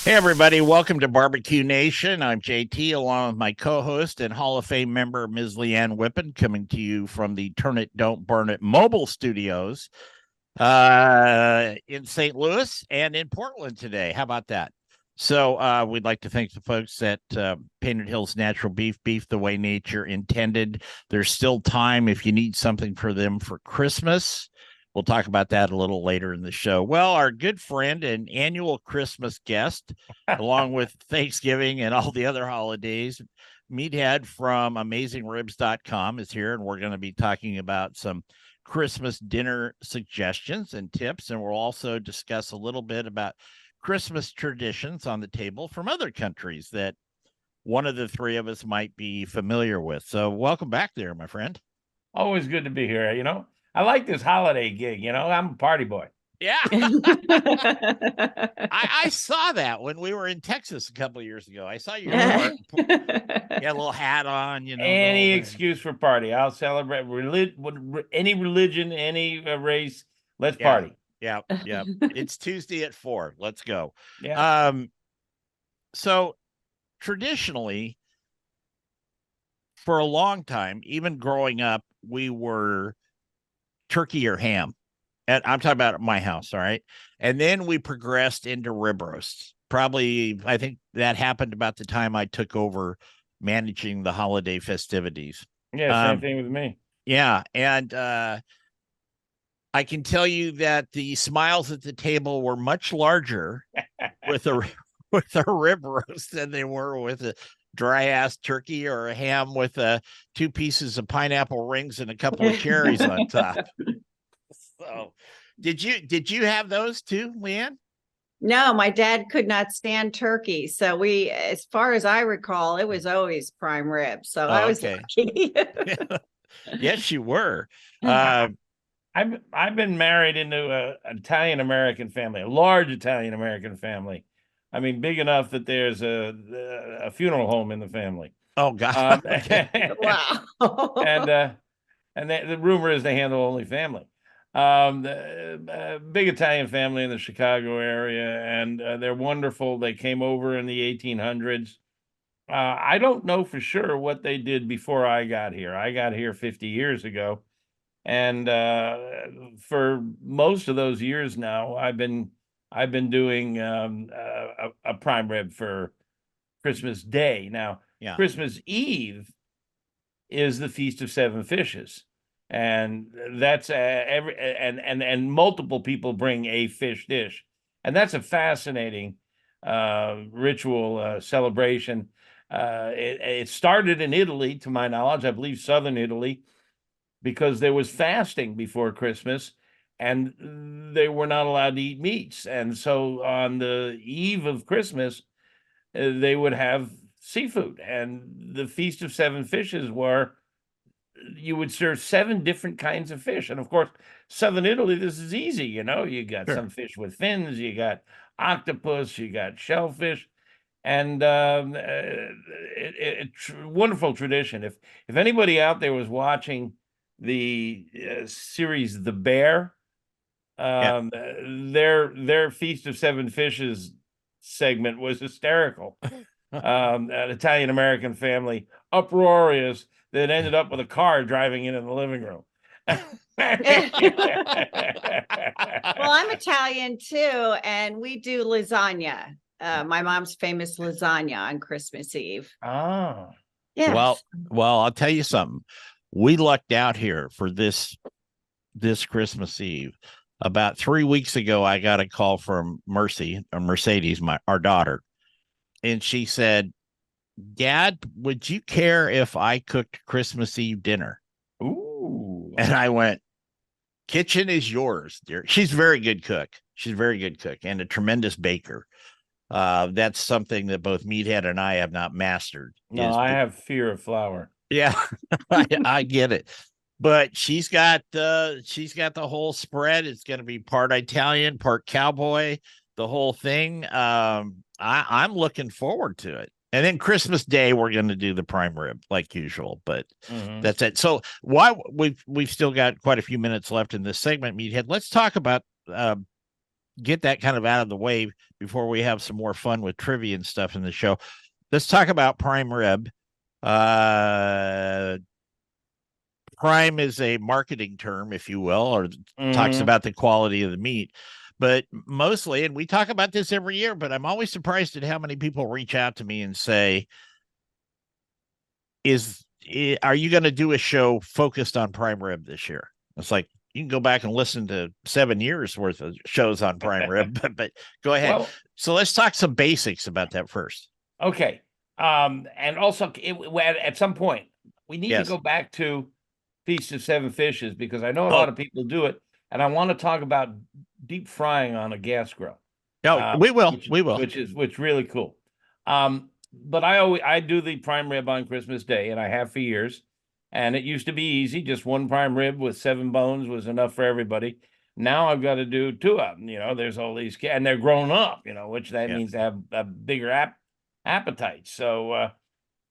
Hey, everybody. Welcome to Barbecue Nation. I'm JT, along with my co host and Hall of Fame member, Ms. Leanne Whippen, coming to you from the Turn It, Don't Burn It mobile studios in St. Louis and in Portland today. How about that? So, we'd like to thank the folks at Painted Hills Natural Beef the way nature intended. There's still time if you need something for them for Christmas. We'll talk about that a little later in the show. Well, our good friend and annual Christmas guest, along with Thanksgiving and all the other holidays, Meathead from AmazingRibs.com is here, and we're going to be talking about some Christmas dinner suggestions and tips. And we'll also discuss a little bit about Christmas traditions on the table from other countries that one of the three of us might be familiar with. So welcome back there, my friend. Always good to be here. I like this holiday gig. I'm a party boy. Yeah. I saw that when we were in Texas a couple of years ago. I saw you had a little hat on, Any excuse for party. I'll celebrate any religion, any race. Let's party. Yeah. It's Tuesday at 4:00. Let's go. Yeah. So traditionally, for a long time, even growing up, we were turkey or ham. And I'm talking about at my house, all right? And then we progressed into rib roasts. Probably, I think that happened about the time I took over managing the holiday festivities. Yeah, same thing with me. Yeah, and I can tell you that the smiles at the table were much larger with a rib roast than they were with a dry ass turkey or a ham with two pieces of pineapple rings and a couple of cherries on top. So did you have those too, Leanne? No, my dad could not stand turkey. So as far as I recall, it was always prime rib. So I was lucky. Yes, you were. I've been married into an Italian American family, a large Italian American family. I mean, big enough that there's a funeral home in the family. Oh God! Wow. And the rumor is they handle only family. The big Italian family in the Chicago area, and they're wonderful. They came over in the 1800s. I don't know for sure what they did before I got here. I got here 50 years ago, and for most of those years now, I've been doing a prime rib for Christmas Day. Now, Christmas Eve is the Feast of Seven Fishes. And that's and multiple people bring a fish dish, and that's a fascinating ritual celebration. It started in Italy, to my knowledge, I believe southern Italy, because there was fasting before Christmas, and they were not allowed to eat meats, and so on the eve of Christmas, they would have seafood, and the Feast of Seven Fishes you would serve 7 different kinds of fish. And of course, southern Italy, this is easy. You got some fish with fins, you got octopus, you got shellfish, and wonderful tradition. If anybody out there was watching the series The Bear, their Feast of Seven Fishes segment was hysterical. An Italian American family, uproarious, that ended up with a car driving in the living room. Well, I'm Italian too, and we do lasagna. My mom's famous lasagna on Christmas Eve. Oh, yeah. Well, I'll tell you something. We lucked out here for this Christmas Eve. About 3 weeks ago, I got a call from Mercedes, our daughter, and she said, "Dad, would you care if I cooked Christmas Eve dinner?" Ooh. And I went, "Kitchen is yours, dear." She's a very good cook. And a tremendous baker. That's something that both Meathead and I have not mastered. No, I have fear of flour. Yeah, I get it. But she's got the whole spread. It's going to be part Italian, part cowboy, the whole thing. I'm looking forward to it. And then Christmas Day, we're going to do the prime rib like usual, but that's it. So we've still got quite a few minutes left in this segment, Meathead. Let's talk about get that kind of out of the way before we have some more fun with trivia and stuff in the show. Let's talk about prime rib. Prime is a marketing term, if you will, or talks about the quality of the meat. But mostly, and we talk about this every year, but I'm always surprised at how many people reach out to me and say, are you going to do a show focused on prime rib this year? It's like, you can go back and listen to 7 years worth of shows on prime rib, but go ahead. Well, so let's talk some basics about that first. Okay. And also at some point we need to go back to Feast of Seven Fishes, because I know a lot of people do it, and I want to talk about deep frying on a gas grill. No, we will. Which is really cool. But I do the prime rib on Christmas Day, and I have for years. And it used to be easy. Just one prime rib with 7 bones was enough for everybody. Now I've got to do 2 of them. There's all these kids, and they're grown up, which that means they have a bigger appetite. So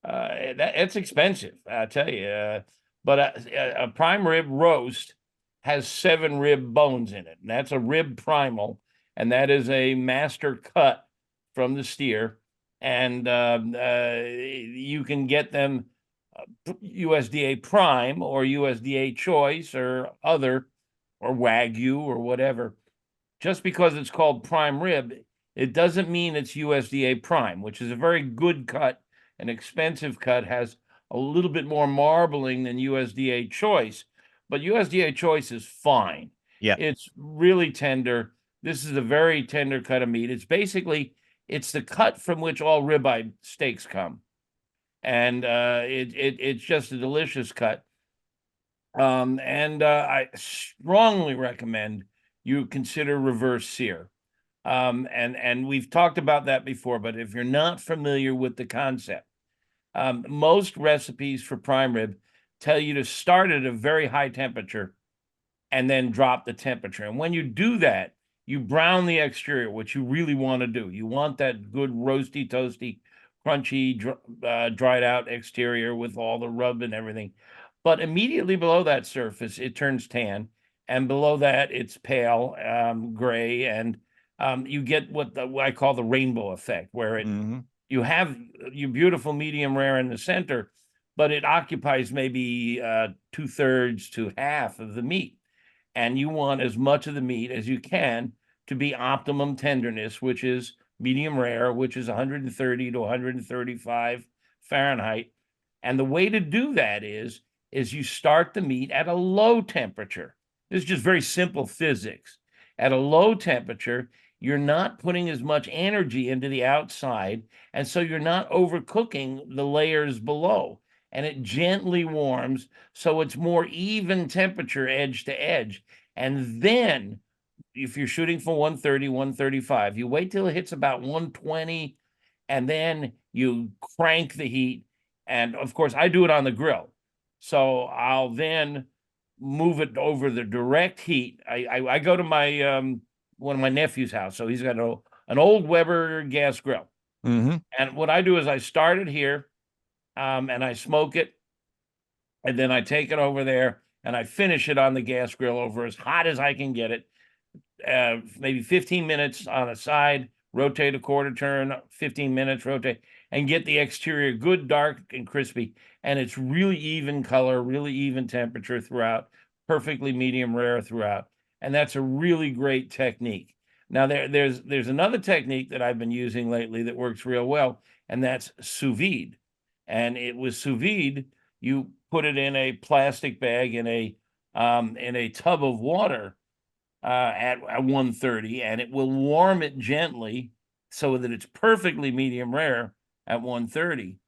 it's expensive, I tell you. But a prime rib roast has 7 rib bones in it, and that's a rib primal, and that is a master cut from the steer. And you can get them USDA prime or USDA choice or other, or Wagyu or whatever. Just because it's called prime rib, it doesn't mean it's USDA prime, which is a very good cut. An expensive cut has a little bit more marbling than USDA choice, but USDA choice is fine. Yeah. It's really tender. This is a very tender cut of meat. It's the cut from which all ribeye steaks come. And it's just a delicious cut. I strongly recommend you consider reverse sear. And we've talked about that before, but if you're not familiar with the concept, most recipes for prime rib tell you to start at a very high temperature and then drop the temperature. And when you do that, you brown the exterior, which you really want to do. You want that good roasty, toasty, crunchy, dried out exterior with all the rub and everything. But immediately below that surface, it turns tan. And below that, it's pale gray. And you get what I call the rainbow effect, where you have your beautiful medium rare in the center, but it occupies maybe 2/3 to half of the meat. And you want as much of the meat as you can to be optimum tenderness, which is medium rare, which is 130 to 135 Fahrenheit. And the way to do that is you start the meat at a low temperature. This is just very simple physics. At a low temperature, you're not putting as much energy into the outside, and so you're not overcooking the layers below. And it gently warms, so it's more even temperature edge to edge. And then, if you're shooting for 130, 135, you wait till it hits about 120, and then you crank the heat. And of course, I do it on the grill. So I'll then move it over the direct heat. I go to my one of my nephew's house. So he's got an old Weber gas grill. And what I do is I start it here, and I smoke it, and then I take it over there and I finish it on the gas grill over as hot as I can get it. Maybe 15 minutes on a side, rotate a quarter turn, 15 minutes, rotate, and get the exterior good, dark, and crispy. And it's really even color, really even temperature throughout, perfectly medium rare throughout. And that's a really great technique. Now, there's another technique that I've been using lately that works real well, and that's sous vide. And it was sous vide, you put it in a plastic bag in a tub of water at 130, and it will warm it gently so that it's perfectly medium rare at 130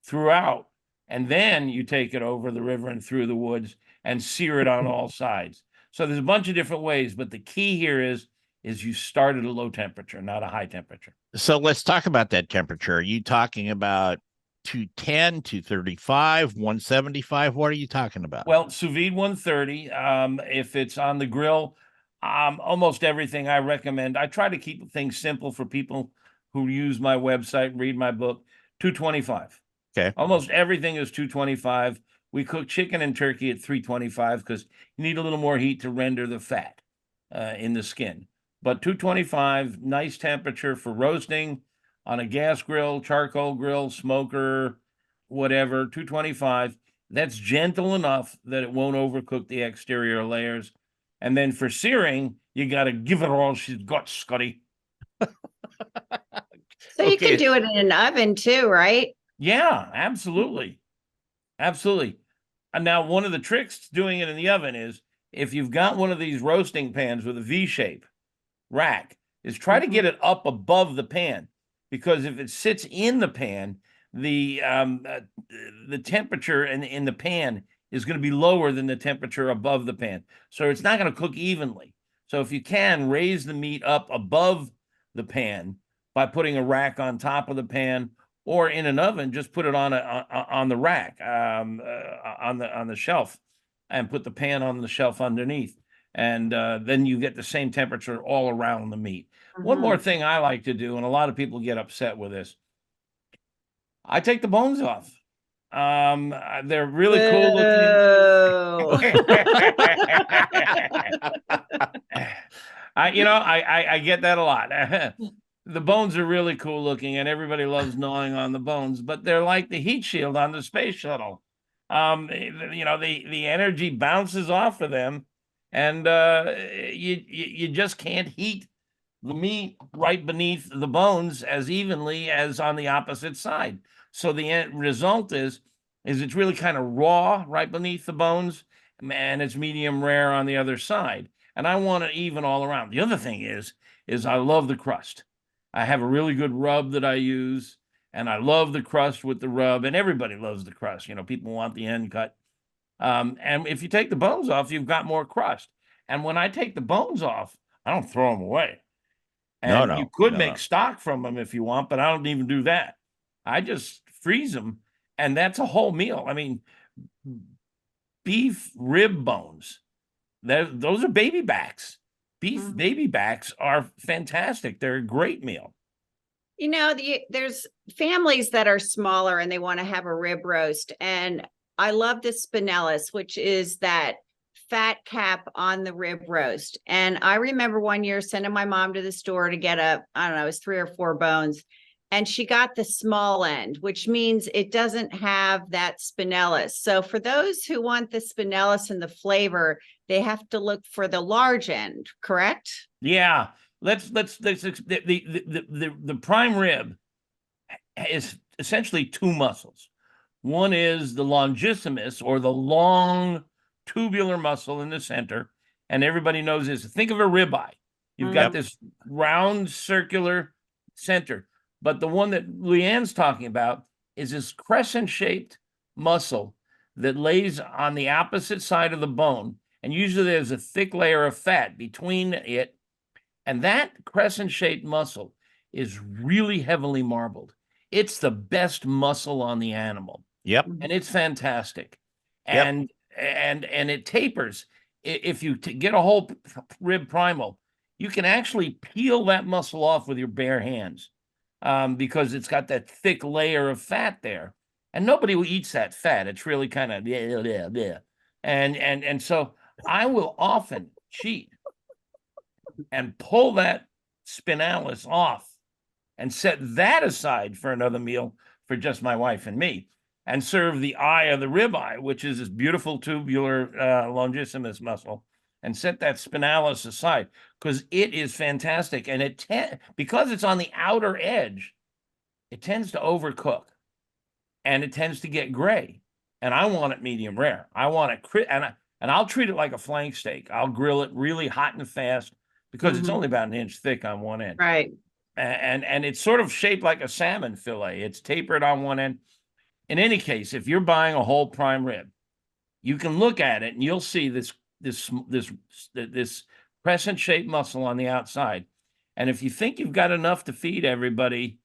throughout. And then you take it over the river and through the woods and sear it on all sides. So there's a bunch of different ways, but the key here is you start at a low temperature, not a high temperature. So let's talk about that temperature. Are you talking about 210, 235, 175? What are you talking about? Well, sous vide 130. If it's on the grill, almost everything I recommend. I try to keep things simple for people who use my website and read my book. 225. Okay. Almost everything is 225. We cook chicken and turkey at 325 because you need a little more heat to render the fat in the skin. but 225, nice temperature for roasting on a gas grill, charcoal grill, smoker, whatever, 225. That's gentle enough that it won't overcook the exterior layers. And then for searing, you got to give it all she's got, Scotty. So you Okay. can do it in an oven too, right? Yeah, absolutely. Absolutely. And now one of the tricks to doing it in the oven is if you've got one of these roasting pans with a V shape rack, is try to get it up above the pan, because if it sits in the pan, the temperature in the pan is going to be lower than the temperature above the pan. So it's not going to cook evenly. So if you can, raise the meat up above the pan by putting a rack on top of the pan, or in an oven, just put it on the rack, on the shelf, and put the pan on the shelf underneath. And then you get the same temperature all around the meat. One more thing I like to do, and a lot of people get upset with this, I take the bones off. They're really cool looking. I get that a lot. The bones are really cool looking, and everybody loves gnawing on the bones, but they're like the heat shield on the space shuttle. The energy bounces off of them, and you just can't heat the meat right beneath the bones as evenly as on the opposite side. So the end result is it's really kind of raw right beneath the bones, and it's medium rare on the other side. And I want it even all around. The other thing is I love the crust. I have a really good rub that I use, and I love the crust with the rub, and everybody loves the crust. People want the end cut. And if you take the bones off, you've got more crust. And when I take the bones off, I don't throw them away. And you could make stock from them if you want, but I don't even do that. I just freeze them, and that's a whole meal. I mean, beef rib bones, those are baby backs. Beef baby backs are fantastic. They're a great meal. There's families that are smaller and they want to have a rib roast. And I love the spinellis, which is that fat cap on the rib roast. And I remember one year sending my mom to the store to get it was 3 or 4 bones. And she got the small end, which means it doesn't have that spinellis. So for those who want the spinellis and the flavor, they have to look for the large end, correct? Yeah. The prime rib is essentially 2 muscles. One is the longissimus, or the long tubular muscle in the center, and everybody knows this. Think of a ribeye. You've got this round circular center, but the one that Leanne's talking about is this crescent-shaped muscle that lays on the opposite side of the bone, and usually there's a thick layer of fat between it, and that crescent-shaped muscle is really heavily marbled. It's the best muscle on the animal. Yep. And it's fantastic. And it tapers. If you get a whole rib primal, you can actually peel that muscle off with your bare hands, because it's got that thick layer of fat there. And nobody eats that fat. It's really kind of and so I will often cheat and pull that spinalis off and set that aside for another meal for just my wife and me, and serve the eye of the ribeye, which is this beautiful tubular longissimus muscle, and set that spinalis aside, because it is fantastic. And because it's on the outer edge, it tends to overcook, and it tends to get gray. And I want it medium rare. I want it and I'll treat it like a flank steak. I'll grill it really hot and fast, because it's only about 1 inch thick on one end. Right. And it's sort of shaped like a salmon fillet. It's tapered on one end. In any case, if you're buying a whole prime rib, you can look at it and you'll see this crescent-shaped muscle on the outside. And if you think you've got enough to feed everybody,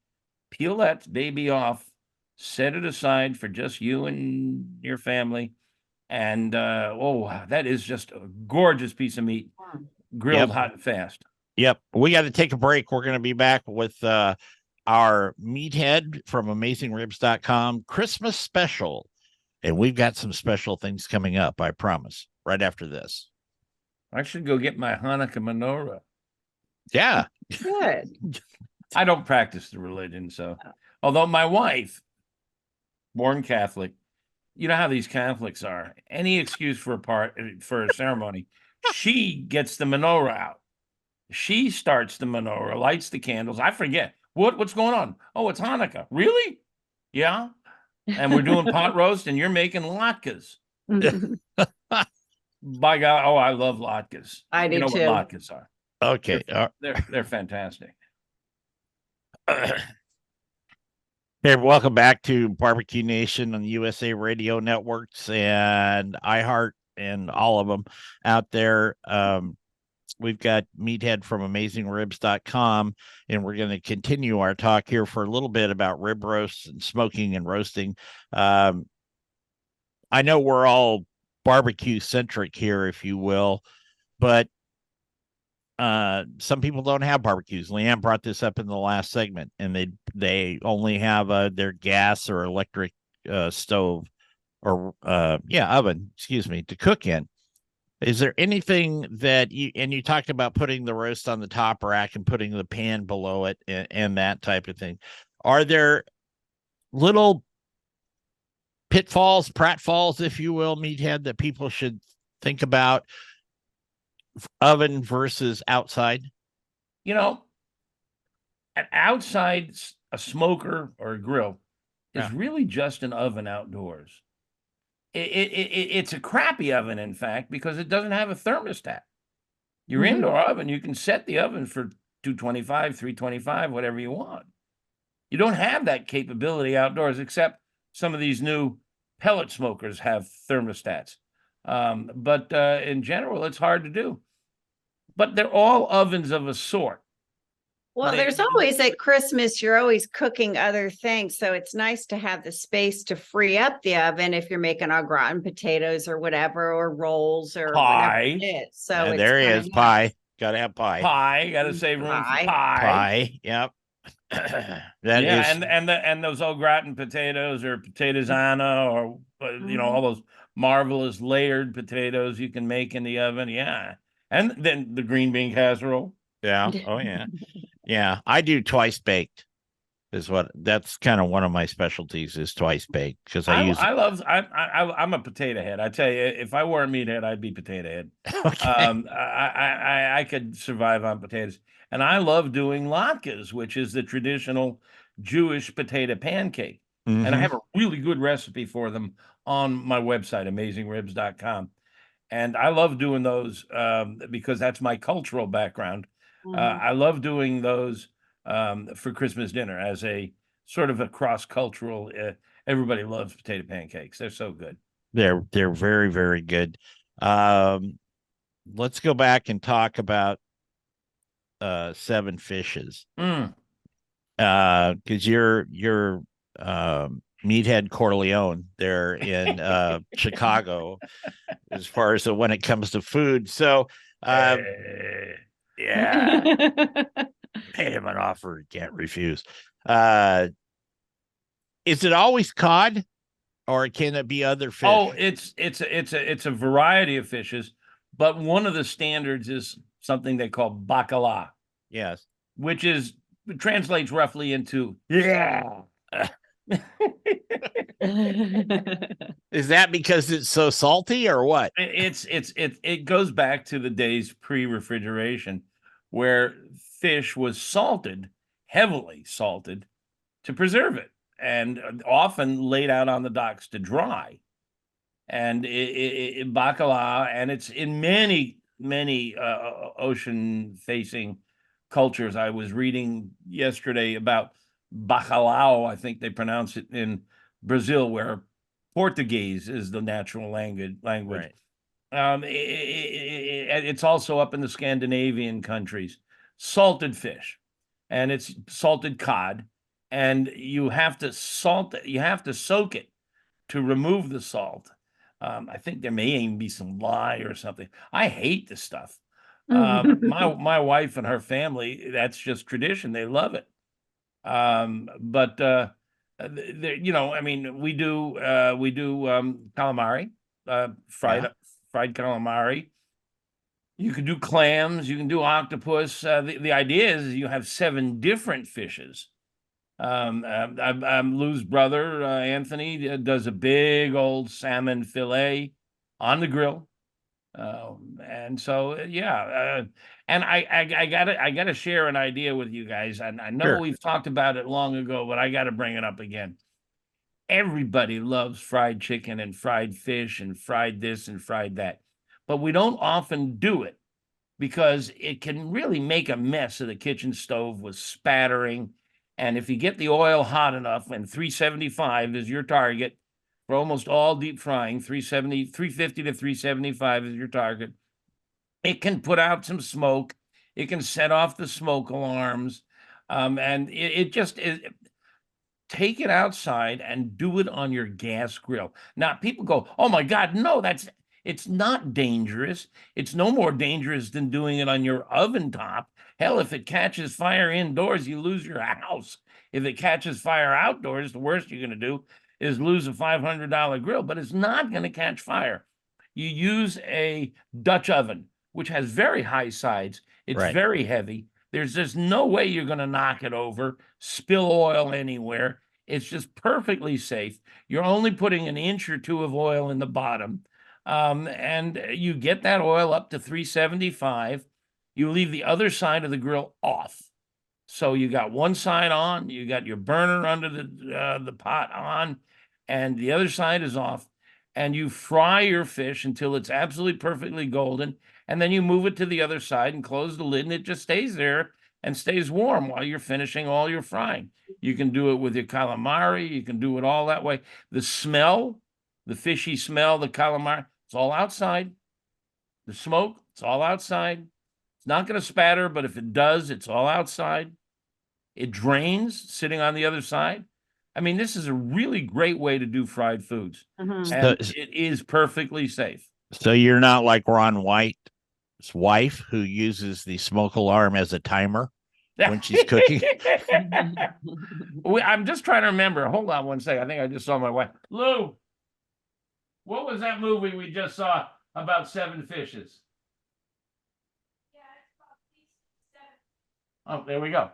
peel that baby off, set it aside for just you and your family. And that is just a gorgeous piece of meat, grilled hot and fast. Yep. We got to take a break. We're going to be back with our Meathead from AmazingRibs.com Christmas special. And we've got some special things coming up, I promise, right after this. I should go get my Hanukkah menorah. Yeah. Good. I don't practice the religion, so although my wife, born Catholic, you know how these Catholics are. Any excuse for a ceremony, she gets the menorah out. She starts the menorah, lights the candles. I forget what's going on. Oh, it's Hanukkah. Really? Yeah. And we're doing pot roast, and you're making latkes. By God, oh, I love latkes. I You do know what too. latkes are? Okay. They're fantastic. Hey, welcome back to Barbecue Nation on USA Radio Networks and iHeart and all of them out there. We've got Meathead from AmazingRibs.com, and we're going to continue our talk here for a little bit about rib roasts and smoking and roasting. I know we're all barbecue centric here, if you will, but some people don't have barbecues. Leanne brought this up in the last segment, and they only have their gas or electric stove or oven, excuse me, to cook in. Is there anything that you talked about putting the roast on the top rack and putting the pan below it and that type of thing? Are there little pitfalls, pratfalls, if you will, Meathead, that people should think about, oven versus outside? You know, an outside a smoker or a grill is really just an oven outdoors. It's a crappy oven, in fact, because it doesn't have a thermostat. Your indoor oven, you can set the oven for 225, 325, whatever you want. You don't have that capability outdoors, except some of these new pellet smokers have thermostats. But in general, it's hard to do. But they're all ovens of a sort. Well, there's always at Christmas, you're always cooking other things. So it's nice to have the space to free up the oven if you're making au gratin potatoes or whatever, or rolls or whatever it is. So it's there is nice. pie. Gotta have pie. Pie, gotta save room for pie. Pie. Yep. And those au gratin potatoes or potatoes or all those marvelous layered potatoes you can make in the oven. Yeah. And then the green bean casserole. Yeah. Oh yeah. Yeah. I do twice baked that's kind of one of my specialties is twice baked because I'm a potato head. I tell you, if I were a meathead, I'd be potato head. Okay. I could survive on potatoes. And I love doing latkes, which is the traditional Jewish potato pancake. And I have a really good recipe for them on my website, AmazingRibs.com. And I love doing those because that's my cultural background. I love doing those for Christmas dinner as a sort of a cross-cultural. Everybody loves potato pancakes. They're so good. They're very, very good. Let's go back and talk about Seven Fishes. Because you're Meathead Corleone there in Chicago, as far as when it comes to food. So yeah. Pay him an offer he can't refuse. Is it always cod, or can it be other fish? Oh, it's a variety of fishes, but one of the standards is something they call bacala. Yes, which translates roughly into Is that because it's so salty or what? It goes back to the days pre-refrigeration, where fish was salted, heavily salted, to preserve it, and often laid out on the docks to dry. And bacala, and it's in many ocean-facing cultures. I was reading yesterday about bacalhau, I think they pronounce it in Brazil, where Portuguese is the natural language. Right. It's also up in the Scandinavian countries, salted fish, and it's salted cod, and you have to soak it to remove the salt. I think there may even be some lye or something. I hate this stuff. My wife and her family, that's just tradition. They love it. But I mean, we do calamari, fried calamari. You can do clams, you can do octopus. The idea is you have 7 different fishes. Lou's brother, Anthony, does a big old salmon fillet on the grill. And so, yeah, and I gotta share an idea with you guys. And I know Sure. we've talked about it long ago, but I gotta bring it up again. Everybody loves fried chicken and fried fish and fried this and fried that, but we don't often do it because it can really make a mess of the kitchen stove with spattering. And if you get the oil hot enough, and 375 is your target for almost all deep frying, 350 to 375 is your target. It can put out some smoke. It can set off the smoke alarms. And it just is. Take it outside and do it on your gas grill. Now, people go, oh my God, no, it's not dangerous. It's no more dangerous than doing it on your oven top. Hell, if it catches fire indoors, you lose your house. If it catches fire outdoors, the worst you're going to do is lose a $500 grill, but it's not going to catch fire. You use a Dutch oven, which has very high sides. It's Right. very heavy. There's just no way you're going to knock it over, spill oil anywhere. It's just perfectly safe. You're only putting an inch or two of oil in the bottom. And you get that oil up to 375. You leave the other side of the grill off. So you got one side on, you got your burner under the pot on, and the other side is off. And you fry your fish until it's absolutely perfectly golden. And then you move it to the other side and close the lid, and it just stays there and stays warm while you're finishing all your frying. You can do it with your calamari. You can do it all that way. The smell, the fishy smell, the calamari, it's all outside. The smoke, it's all outside. It's not going to spatter, but if it does, it's all outside. It drains sitting on the other side. I mean, this is a really great way to do fried foods. Mhm. And it is perfectly safe. So you're not like Ron White's wife who uses the smoke alarm as a timer when she's cooking. I'm just trying to remember. Hold on one second. I think I just saw my wife. Lou, what was that movie we just saw about 7 fishes? Oh, there we go.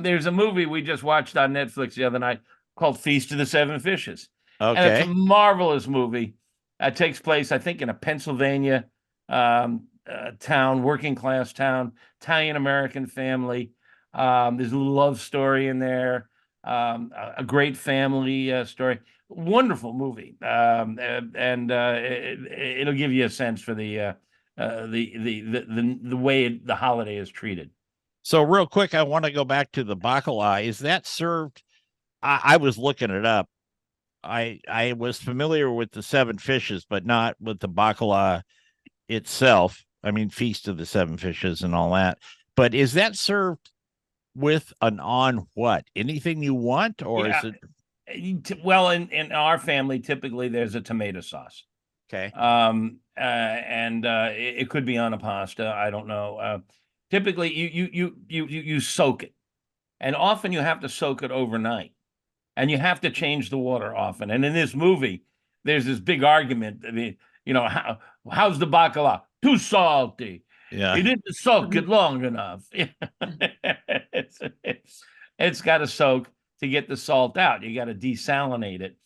There's a movie we just watched on Netflix the other night called Feast of the 7 Fishes. And it's Okay. a marvelous movie. It takes place, I think, in a Pennsylvania town, working class town, Italian American family. There's a love story in there, a great family story. Wonderful movie, and it'll give you a sense for the way the holiday is treated. So real quick, I want to go back to the bacala. Is that served? I was looking it up. I was familiar with the 7 fishes, but not with the bacala itself. I mean, Feast of the 7 Fishes and all that. But is that served with an on what? Anything you want, or Yeah. is it? Well, in our family, typically there's a tomato sauce. Okay. And it could be on a pasta. I don't know. Typically, you soak it, and often you have to soak it overnight, and you have to change the water often. And in this movie, there's this big argument. I mean, how's the bacala? Too salty. Yeah. You didn't soak it long enough. It's got to soak to get the salt out. You got to desalinate it.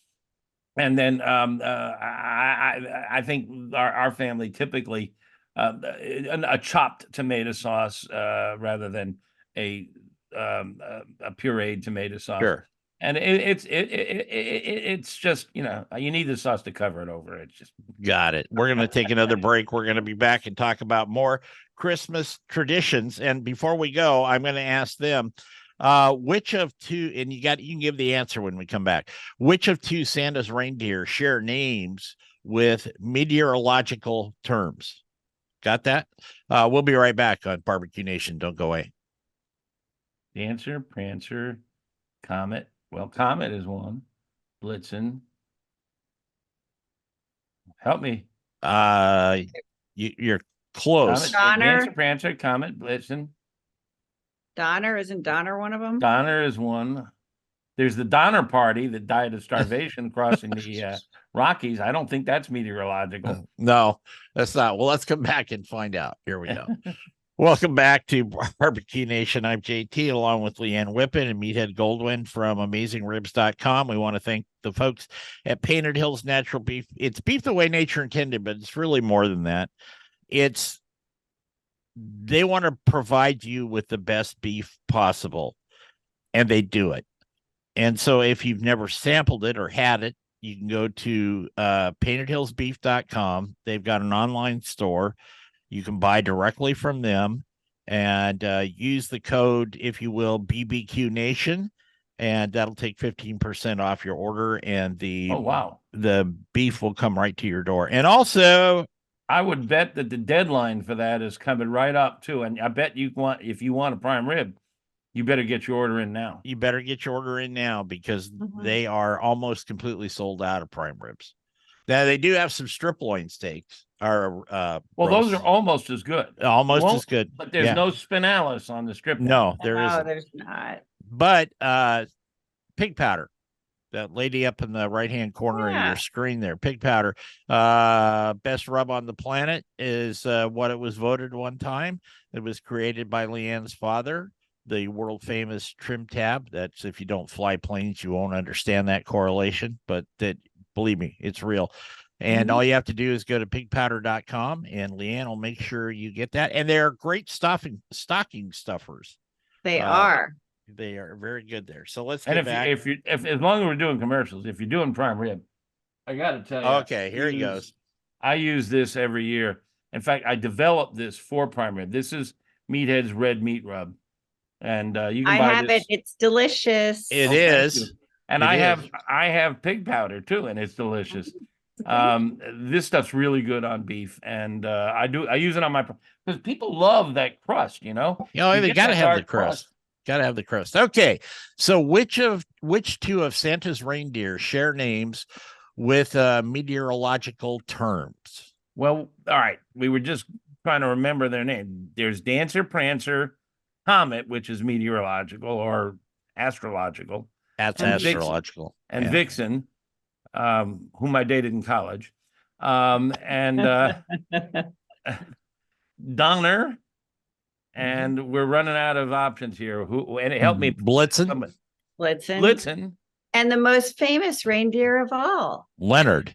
And then I think our family typically a chopped tomato sauce rather than a pureed tomato sauce. Sure. And it's just, you need the sauce to cover it over. It's just Got it. We're going to take another break. We're going to be back and talk about more Christmas traditions. And before we go, I'm going to ask them, which of 2, and you can give the answer when we come back. Which of 2 Santa's reindeer share names with meteorological terms? Got that? We'll be right back on Barbecue Nation. Don't go away. Dancer, Prancer, Comet. Well, Comet is one. Blitzen. Help me. You're close. Comet, Donner. Dancer, Prancer, Comet, Blitzen. Donner, isn't Donner one of them? Donner is one. There's the Donner Party that died of starvation crossing the Rockies. I don't think that's meteorological. No, that's not. Well, let's come back and find out. Here we go. Welcome back to Barbecue Nation. I'm JT along with Leanne Whippen and Meathead Goldwyn from AmazingRibs.com. We want to thank the folks at Painted Hills Natural Beef. It's beef the way nature intended, but it's really more than that. They want to provide you with the best beef possible, and they do it. And so if you've never sampled it or had it, you can go to paintedhillsbeef.com. They've got an online store. You can buy directly from them and use the code, if you will, BBQ Nation, and that'll take 15% off your order. And the beef will come right to your door. And also, I would bet that the deadline for that is coming right up too. And I bet if you want a prime rib, you better get your order in now. You better get your order in now because they are almost completely sold out of prime ribs. Now they do have some strip loin steaks. Those are almost as good. Almost as good. But there's no spinalis on the strip loin. No, there isn't. No, there's not. But pig powder. That lady up in the right-hand corner of your screen there, pig powder. Best rub on the planet is what it was voted one time. It was created by Leanne's father, the world famous trim tab. That's, if you don't fly planes, you won't understand that correlation, but that, believe me, it's real. And all you have to do is go to pigpowder.com and Leanne will make sure you get that. And they're great stocking stuffers. They are. They are very good there. So let's get back. If as long as we're doing commercials, if you're doing prime rib, I got to tell you. Okay, here he goes. I use this every year. In fact, I developed this for prime rib. This is Meathead's red meat rub. And you can buy this. It's delicious. It is. And I have pig powder too, and it's delicious. This stuff's really good on beef, and I use it on my, because people love that crust, you know. They gotta have the crust. Gotta have the crust. Okay, so which two of Santa's reindeer share names with meteorological terms? Well, all right, we were just trying to remember their name. There's Dancer, Prancer, Comet, which is meteorological or astrological. That's astrological. And Vixen, whom I dated in college, and Donner, and we're running out of options here. And it helped me. Blitzen. And the most famous reindeer of all, Leonard.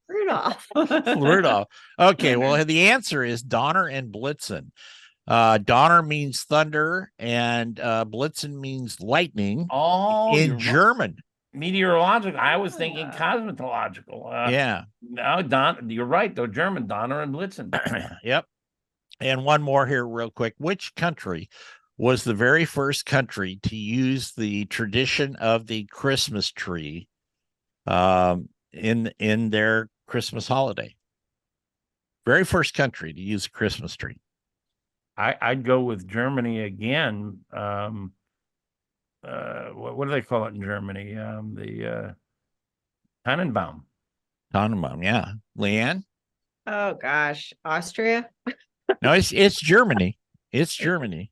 Rudolph. Rudolph. Okay, well, the answer is Donner and Blitzen. Donner means thunder, and Blitzen means lightning. In German. Meteorological. I was thinking cosmetological. Yeah. No, you're right, though. German, Donner and Blitzen. Yep. And one more here real quick. Which country was the very first country to use the tradition of the Christmas tree in their Christmas holiday? Very first country to use a Christmas tree. I'd go with Germany again. What do they call it in Germany? The Tannenbaum. Tannenbaum, yeah. Leanne? Oh gosh, Austria. No, it's Germany. It's Germany.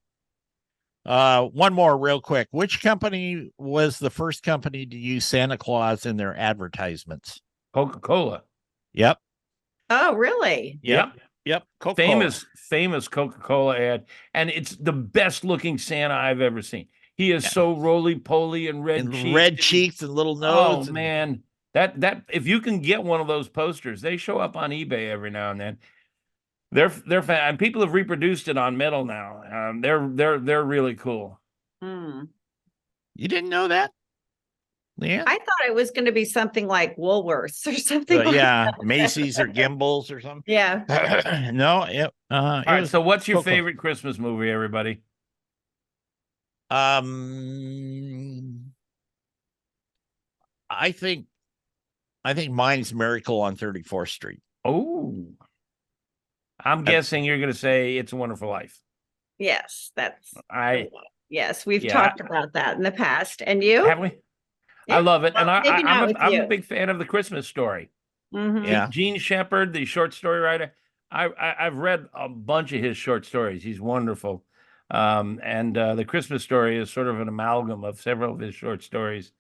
One more real quick. Which company was the first company to use Santa Claus in their advertisements? Coca-Cola. Yep. Oh, really? Yep. Coca-Cola. Famous Coca-Cola ad. And it's the best looking Santa I've ever seen. He is so roly-poly and red cheeks and little nose. Oh, man. That if you can get one of those posters, they show up on eBay every now and then. They're fan, and people have reproduced it on metal now. They're really cool. You didn't know that, Leanne? I thought it was going to be something like Woolworths or something. Macy's or Gimbals or something. Yeah. No. Yep. All right. So, what's your favorite Christmas movie, everybody? I think mine's Miracle on 34th Street. Oh. I'm guessing you're going to say It's a Wonderful Life. Yes, yes, we've Yeah. talked about that in the past. And you? Have we? Yeah. I love it. Well, and I'm a big fan of The Christmas Story. Mm-hmm. Yeah. Gene Shepard, the short story writer. I've read a bunch of his short stories. He's wonderful. And The Christmas Story is sort of an amalgam of several of his short stories.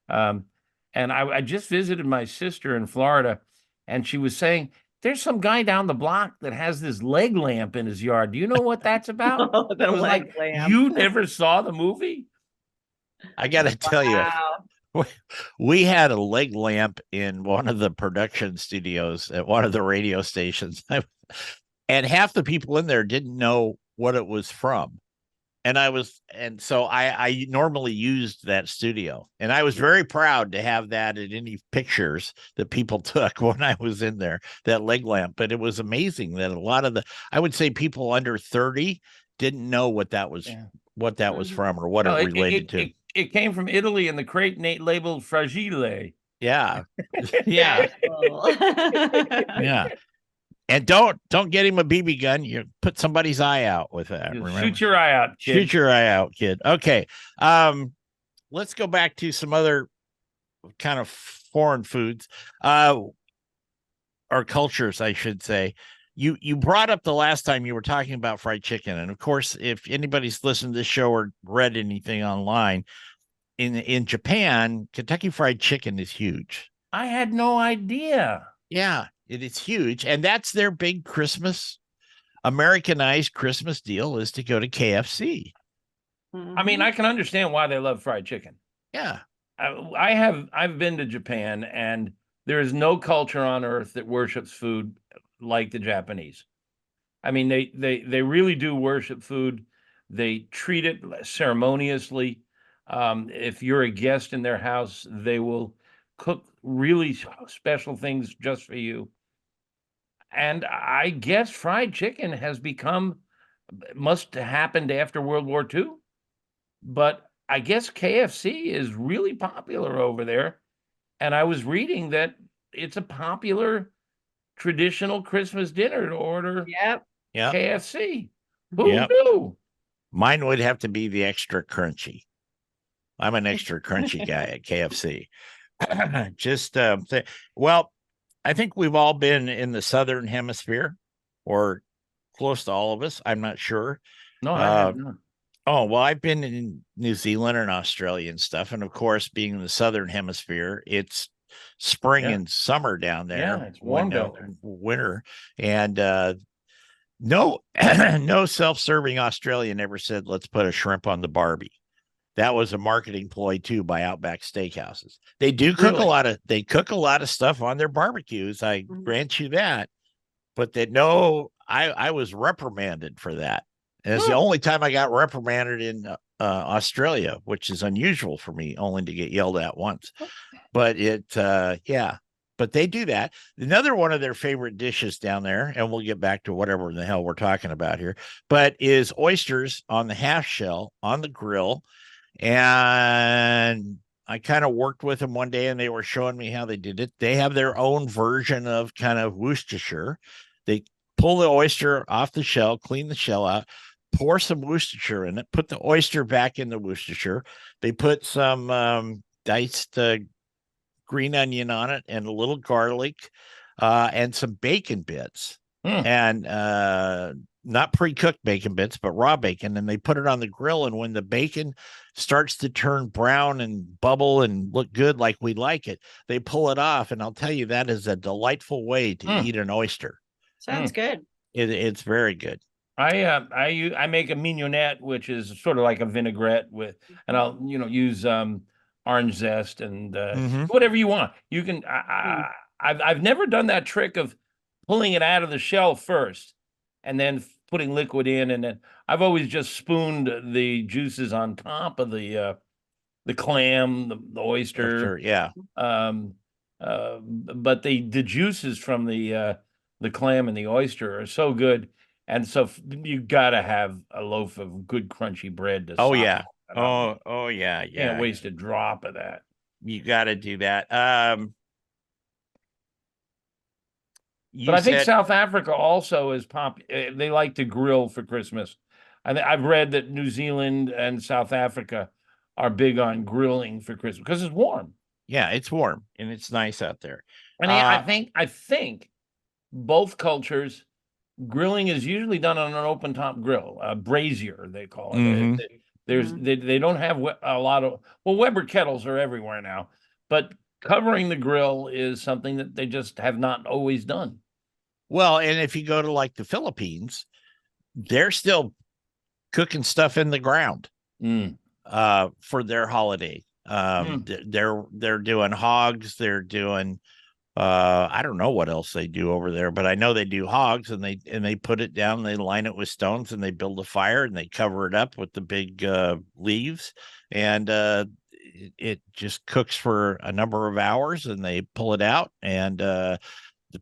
Um, and I just visited my sister in Florida, and she was saying, there's some guy down the block that has this leg lamp in his yard. Do you know what that's about? Oh, the I was leg like, lamp. you never saw the movie? I got to tell you, Wow. we had a leg lamp in one of the production studios at one of the radio stations, and half the people in there didn't know what it was from. And so I normally used that studio, and I was very proud to have that in any pictures that people took when I was in there, that leg lamp. But it was amazing that a lot of I would say people under 30 didn't know what that was, what that was from, or what No, it related to. It came from Italy, and the crate labeled Fragile. Yeah. Yeah. Cool. Yeah. And don't get him a BB gun. You put somebody's eye out with that. Just Remember? shoot your eye out, kid. Shoot your eye out, kid. Okay. Let's go back to some other kind of foreign foods, or cultures, I should say. You brought up the last time you were talking about fried chicken, and of course, if anybody's listened to this show or read anything online, in Japan, Kentucky Fried Chicken is huge. I had no idea. Yeah, it is huge, and that's their big Christmas, Americanized Christmas deal, is to go to KFC. I mean, I can understand why they love fried chicken. Yeah. I've been to Japan, and there is no culture on earth that worships food like the Japanese. I mean, they really do worship food. They treat it ceremoniously. If you're a guest in their house, they will cook really special things just for you. And I guess fried chicken has must have happened after World War II. But I guess KFC is really popular over there. And I was reading that it's a popular traditional Christmas dinner to order Yep. KFC. Who Yep. knew? Mine would have to be the extra crunchy. I'm an extra crunchy guy at KFC. Just well, I think we've all been in the Southern Hemisphere, or close to all of us. I'm not sure. No, I have not. Oh, well, I've been in New Zealand and Australia and stuff. And of course, being in the Southern Hemisphere, it's spring and summer down there. Yeah, it's warm down there. Winter. And no, no self-serving Australian ever said, let's put a shrimp on the Barbie. That was a marketing ploy too by Outback Steakhouses. They do cook they cook a lot of stuff on their barbecues. I grant you that. But I was reprimanded for that. And it's the only time I got reprimanded in Australia, which is unusual for me, only to get yelled at once. But but they do that. Another one of their favorite dishes down there, and we'll get back to whatever the hell we're talking about here, but is oysters on the half shell on the grill. And I kind of worked with them one day, and they were showing me how they did it. They have their own version of kind of Worcestershire. They pull the oyster off the shell, clean the shell out, pour some Worcestershire in it, put the oyster back in the Worcestershire. They put some diced green onion on it, and a little garlic, and some bacon bits, and not pre-cooked bacon bits, but raw bacon. And they put it on the grill. And when the bacon starts to turn brown and bubble and look good, like we like it, they pull it off. And I'll tell you, that is a delightful way to eat an oyster. Sounds good. It's very good. I make a mignonette, which is sort of like a vinaigrette and I'll use orange zest and whatever you want. You can. I've never done that trick of pulling it out of the shell first and then putting liquid in, and then I've always just spooned the juices on top of the clam, the oyster. Yeah. But the juices from the clam and the oyster are so good, and so you gotta have a loaf of good crunchy bread to. Oh yeah. Oh yeah. Yeah. Can't waste a drop of that. You got to do that. But I think South Africa also is they like to grill for Christmas. I've read that New Zealand and South Africa are big on grilling for Christmas because it's warm. Yeah, it's warm and it's nice out there. And I think both cultures grilling is usually done on an open top grill, a brazier they call it. Mhm. They don't have a lot of, well, Weber kettles are everywhere now, but covering the grill is something that they just have not always done. Well, and if you go to like the Philippines, they're still cooking stuff in the ground Mm. for their holiday. Mm. They're doing hogs, they're doing I don't know what else they do over there, but I know they do hogs, and they put it down, they line it with stones, and they build a fire, and they cover it up with the big leaves, and it just cooks for a number of hours, and they pull it out. And the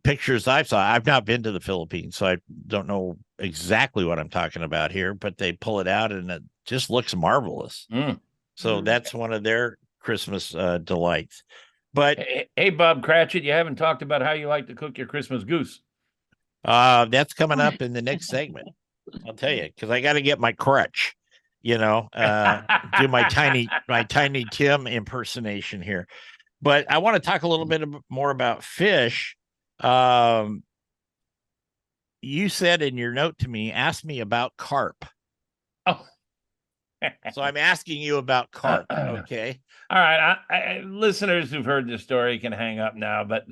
pictures I've not been to the Philippines, so I don't know exactly what I'm talking about here, but they pull it out and it just looks marvelous. Mm. So that's one of their Christmas delights. But hey, Bob Cratchit, you haven't talked about how you like to cook your Christmas goose. that's coming up in the next segment. I'll tell you, because I got to get my crutch, do my tiny Tim impersonation here. But I want to talk a little bit more about fish. You said in your note to me, ask me about carp. Oh. So I'm asking you about carp. Okay. All right. Listeners who've heard this story can hang up now, but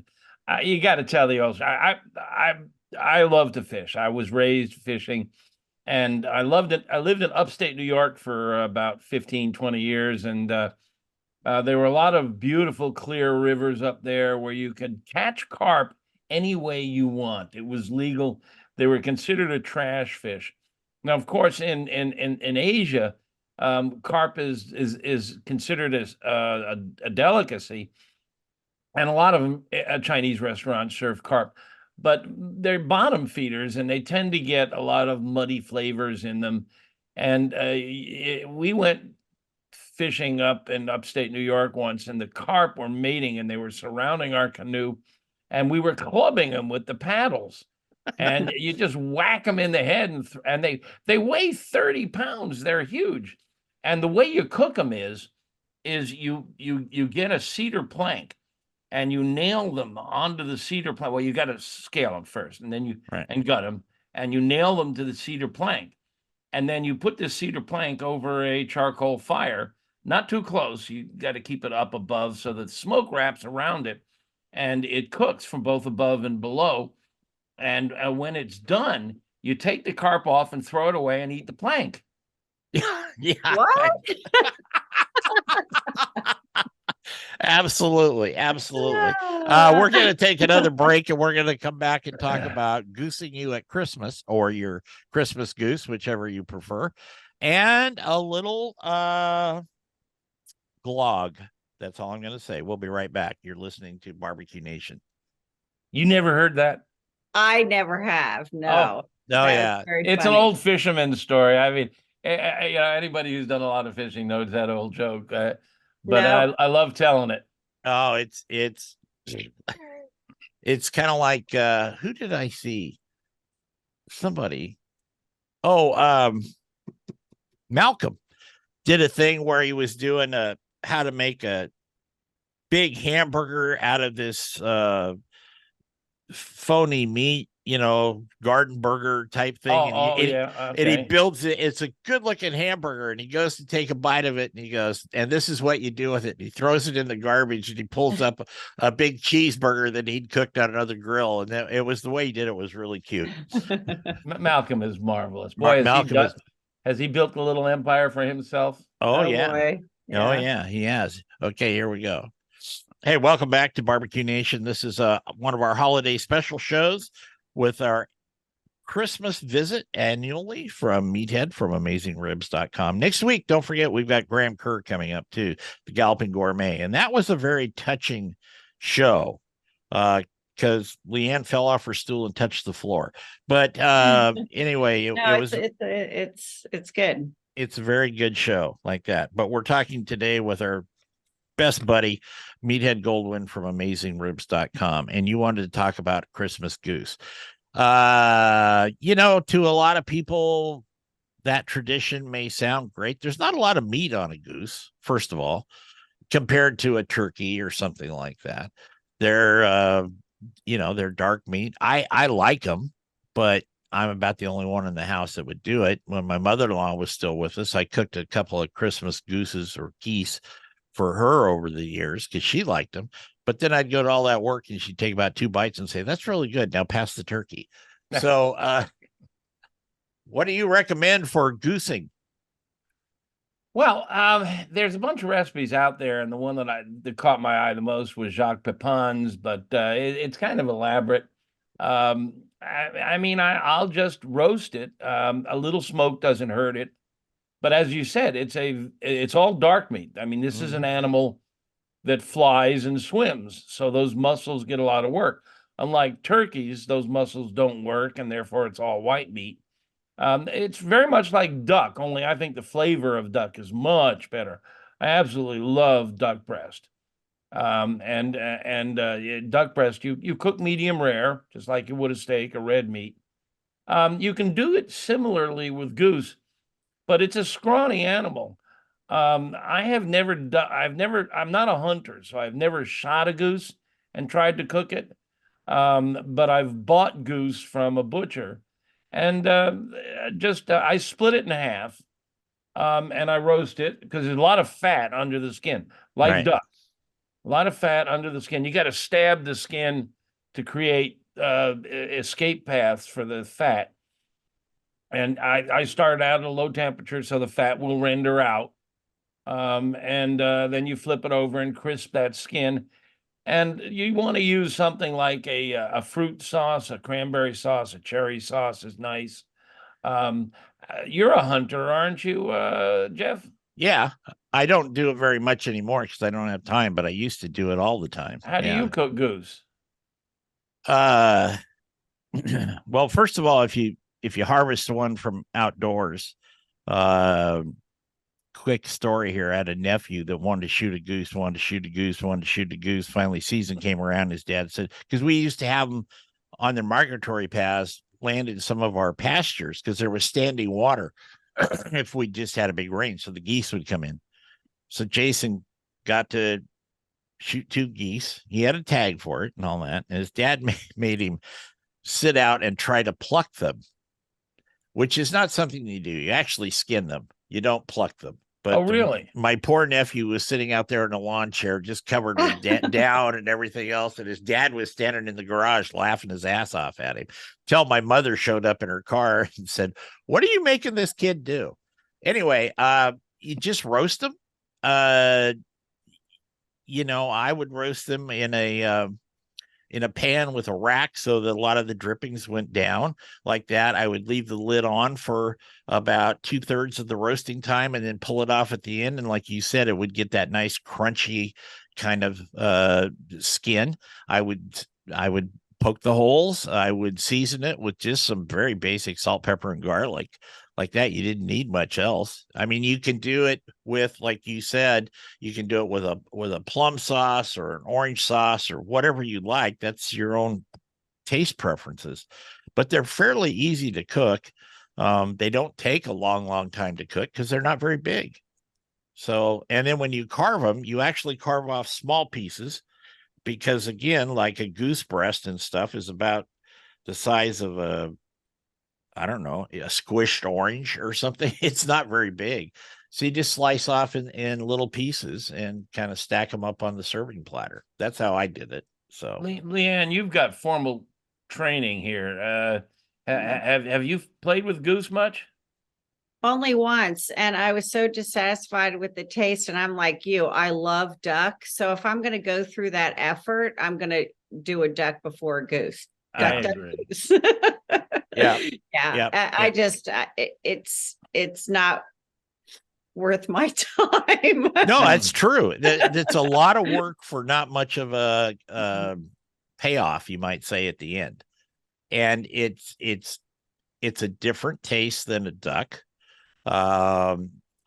you got to tell the old story. I love to fish. I was raised fishing, and I loved it. I lived in upstate New York for about 15, 20 years, and there were a lot of beautiful, clear rivers up there where you could catch carp any way you want. It was legal. They were considered a trash fish. Now, of course, in Asia, carp is considered as a delicacy, and a lot of them, Chinese restaurants serve carp, but they're bottom feeders, and they tend to get a lot of muddy flavors in them. And we went fishing up in upstate New York once, and the carp were mating, and they were surrounding our canoe, and we were clubbing them with the paddles. And you just whack them in the head, and they weigh 30 pounds. They're huge. And the way you cook them is you get a cedar plank, and you nail them onto the cedar plank. Well, you got to scale them first, and then you and gut them, and you nail them to the cedar plank. And then you put the cedar plank over a charcoal fire, not too close. You got to keep it up above so that smoke wraps around it, and it cooks from both above and below. And when it's done, you take the carp off and throw it away and eat the plank. Yeah. What? Absolutely. We're going to take another break, and we're going to come back and talk about goosing you at Christmas, or your Christmas goose, whichever you prefer, and a little glog. That's all I'm going to say. We'll be right back. You're listening to Barbecue Nation. You never heard that? I never have. No. Oh, yeah. It's funny. an old fisherman story. I mean, anybody who's done a lot of fishing knows that old joke. But No. I love telling it. Oh, it's kind of like who did I see? Somebody. Oh, Malcolm did a thing where he was doing how to make a big hamburger out of this phony meat, garden burger type thing. Okay. And he builds it. It's a good looking hamburger, and he goes to take a bite of it, and he goes, and this is what you do with it. And he throws it in the garbage, and he pulls up a big cheeseburger that he'd cooked on another grill. And it was the way he did it was really cute. Malcolm is marvelous. Boy, has he built a little empire for himself? Oh, yeah. Boy. Oh, yeah, he has. Okay, here we go. Hey, welcome back to Barbecue Nation. This is one of our holiday special shows with our Christmas visit annually from Meathead from AmazingRibs.com. Next week, don't forget, we've got Graham Kerr coming up too, the Galloping Gourmet. And that was a very touching show because Leanne fell off her stool and touched the floor. But anyway, it's good. It's a very good show like that. But we're talking today with our best buddy, Meathead Goldwyn from AmazingRibs.com. And you wanted to talk about Christmas goose. To a lot of people, that tradition may sound great. There's not a lot of meat on a goose, first of all, compared to a turkey or something like that. They're dark meat. I like them, but I'm about the only one in the house that would do it. When my mother-in-law was still with us, I cooked a couple of Christmas gooses or geese for her over the years because she liked them. But then I'd go to all that work and she'd take about 2 bites and say, "That's really good. Now pass the turkey." So, what do you recommend for goosing? Well, there's a bunch of recipes out there, and the one that caught my eye the most was Jacques Pepin's, but it's kind of elaborate. I mean, I'll just roast it. A little smoke doesn't hurt it, but as you said, it's all dark meat. I mean, this is an animal that flies and swims, so those muscles get a lot of work. Unlike turkeys, those muscles don't work, and therefore it's all white meat. It's very much like duck, only I think the flavor of duck is much better. I absolutely love duck breast. Duck breast, you cook medium rare, just like you would a steak, a red meat. You can do it similarly with goose, but it's a scrawny animal. I'm not a hunter, so I've never shot a goose and tried to cook it. But I've bought goose from a butcher, and I split it in half, and I roast it because there's a lot of fat under the skin, like Right. duck. A lot of fat under the skin. You got to stab the skin to create escape paths for the fat. And I started out at a low temperature so the fat will render out. Then you flip it over and crisp that skin. And you want to use something like a fruit sauce, a cranberry sauce, a cherry sauce is nice. You're a hunter, aren't you, Jeff? Yeah, I don't do it very much anymore because I don't have time, but I used to do it all the time. How do you cook goose? Well, first of all, if you harvest one from outdoors, quick story here. I had a nephew that wanted to shoot a goose, Finally, season came around. His dad said, because we used to have them on their migratory paths, land in some of our pastures because there was standing water if we just had a big rain. So the geese would come in. So Jason got to shoot 2 geese. He had a tag for it and all that. And his dad made him sit out and try to pluck them, which is not something you do. You actually skin them. You don't pluck them. But really? My poor nephew was sitting out there in a lawn chair, just covered with down and everything else. And his dad was standing in the garage laughing his ass off at him. Till my mother showed up in her car and said, "What are you making this kid do?" Anyway, you just roast them. I would roast them in a pan with a rack so that a lot of the drippings went down like that. I would leave the lid on for about 2/3 of the roasting time and then pull it off at the end. And like you said, it would get that nice crunchy kind of skin. I would poke the holes. I would season it with just some very basic salt, pepper, and garlic. Like that, you didn't need much else. I mean, you can do it with, like you said, you can do it with a plum sauce or an orange sauce or whatever you like. That's your own taste preferences, but they're fairly easy to cook. They don't take a long time to cook because they're not very big. So, and then when you carve them, you actually carve off small pieces because, again, like a goose breast and stuff is about the size of a squished orange or something. It's not very big. So you just slice off in little pieces and kind of stack them up on the serving platter. That's how I did it. So, Leanne, you've got formal training here. Have you played with goose much? Only once, and I was so dissatisfied with the taste. And I'm like you, I love duck. So if I'm going to go through that effort, I'm going to do a duck before a goose. I Duck, agree. goose. yeah. It's not worth my time. No, that's true. That's a lot of work for not much of a payoff, you might say, at the end. And it's a different taste than a duck. I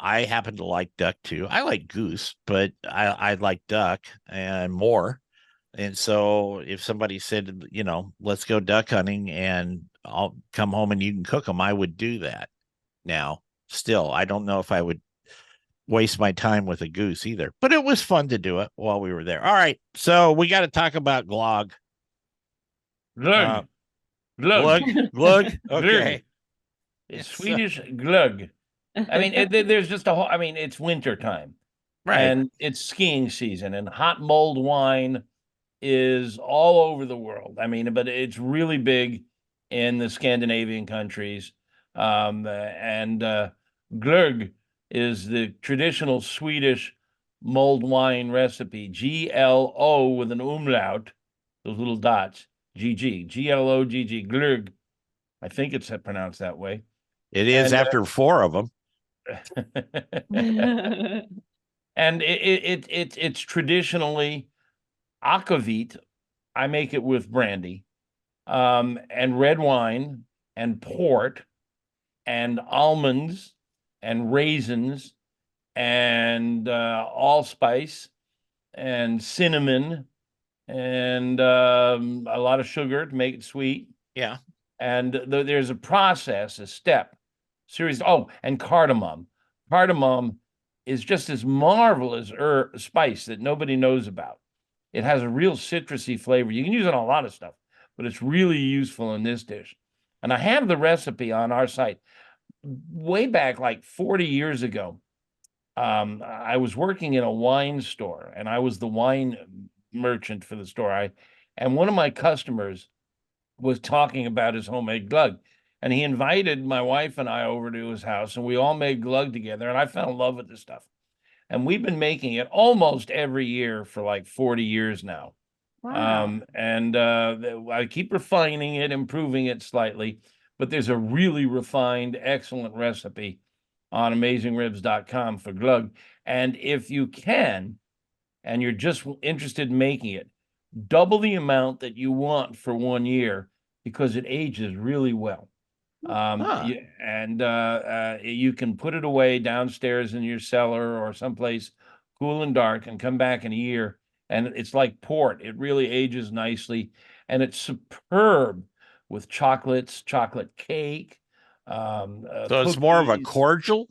happen to like duck too. I like goose, but I like duck and more. And so if somebody said, let's go duck hunting and I'll come home and you can cook them, I would do that. Now, still, I don't know if I would waste my time with a goose either, but it was fun to do it while we were there. All right. So we got to talk about glog. Glug. Glug. Glug. Okay. It's Yes, Swedish glug. I mean, there's just a whole, I mean, it's winter time right. and it's skiing season, and hot mulled wine is all over the world. I mean, but it's really big in the Scandinavian countries. And glögg is the traditional Swedish mulled wine recipe. GLO with an umlaut, those little dots. GG, GLOGG, glögg. I think it's pronounced that way. It is And after 4 of them. and it's traditionally aquavit. I make it with brandy, and red wine and port and almonds and raisins and allspice and cinnamon and a lot of sugar to make it sweet. Yeah. And there's a process, a step, series. Oh, and cardamom. Cardamom is just this marvelous spice that nobody knows about. It has a real citrusy flavor. You can use it on a lot of stuff, but it's really useful in this dish. And I have the recipe on our site. Way back, like 40 years ago, I was working in a wine store, and I was the wine merchant for the store. And one of my customers was talking about his homemade glug, and he invited my wife and I over to his house, and we all made glug together, and I fell in love with this stuff. And we've been making it almost every year for like 40 years now. Wow. And I keep refining it, improving it slightly, but there's a really refined, excellent recipe on AmazingRibs.com for glug. And if you can, and you're just interested in making it, double the amount that you want for 1 year, because it ages really well. You can put it away downstairs in your cellar or someplace cool and dark and come back in a year, and it's like port. It really ages nicely, and it's superb with chocolates, chocolate cake. So it's more of a cookies. cordial.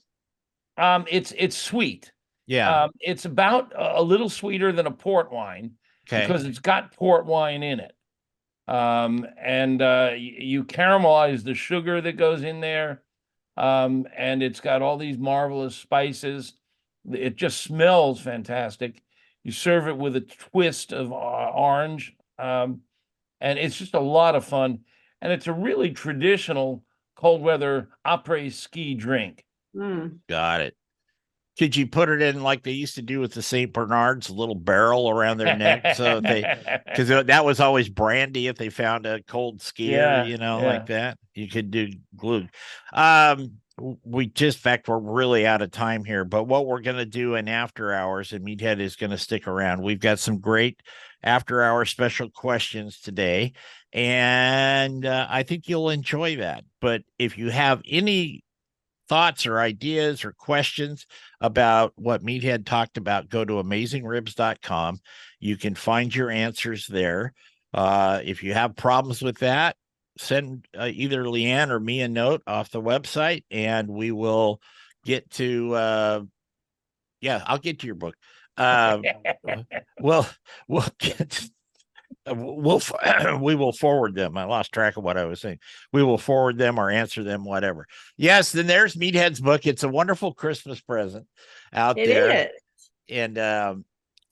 It's sweet. Yeah. It's about a little sweeter than a port wine, Okay. because it's got port wine in it. You caramelize the sugar that goes in there. And it's got all these marvelous spices. It just smells fantastic. You serve it with a twist of orange. And it's just a lot of fun. And it's a really traditional cold weather après ski drink. Got it. Could you put it in like they used to do with the St. Bernards, a little barrel around their neck? So because that was always brandy if they found a cold skier, like that. You could do glue. In fact, we're really out of time here, but what we're going to do in after hours, and Meathead is going to stick around. We've got some great after hour special questions today, and I think you'll enjoy that. But if you have any thoughts or ideas or questions about what Meathead talked about, go to AmazingRibs.com. You can find your answers there. If you have problems with that, send either Leanne or me a note off the website, and we will get to I'll get to your book. We'll get we will forward them. I lost track of what I was saying. We will forward them or answer them, whatever. Yes, then there's Meathead's book. It's a wonderful Christmas present out there. It is. And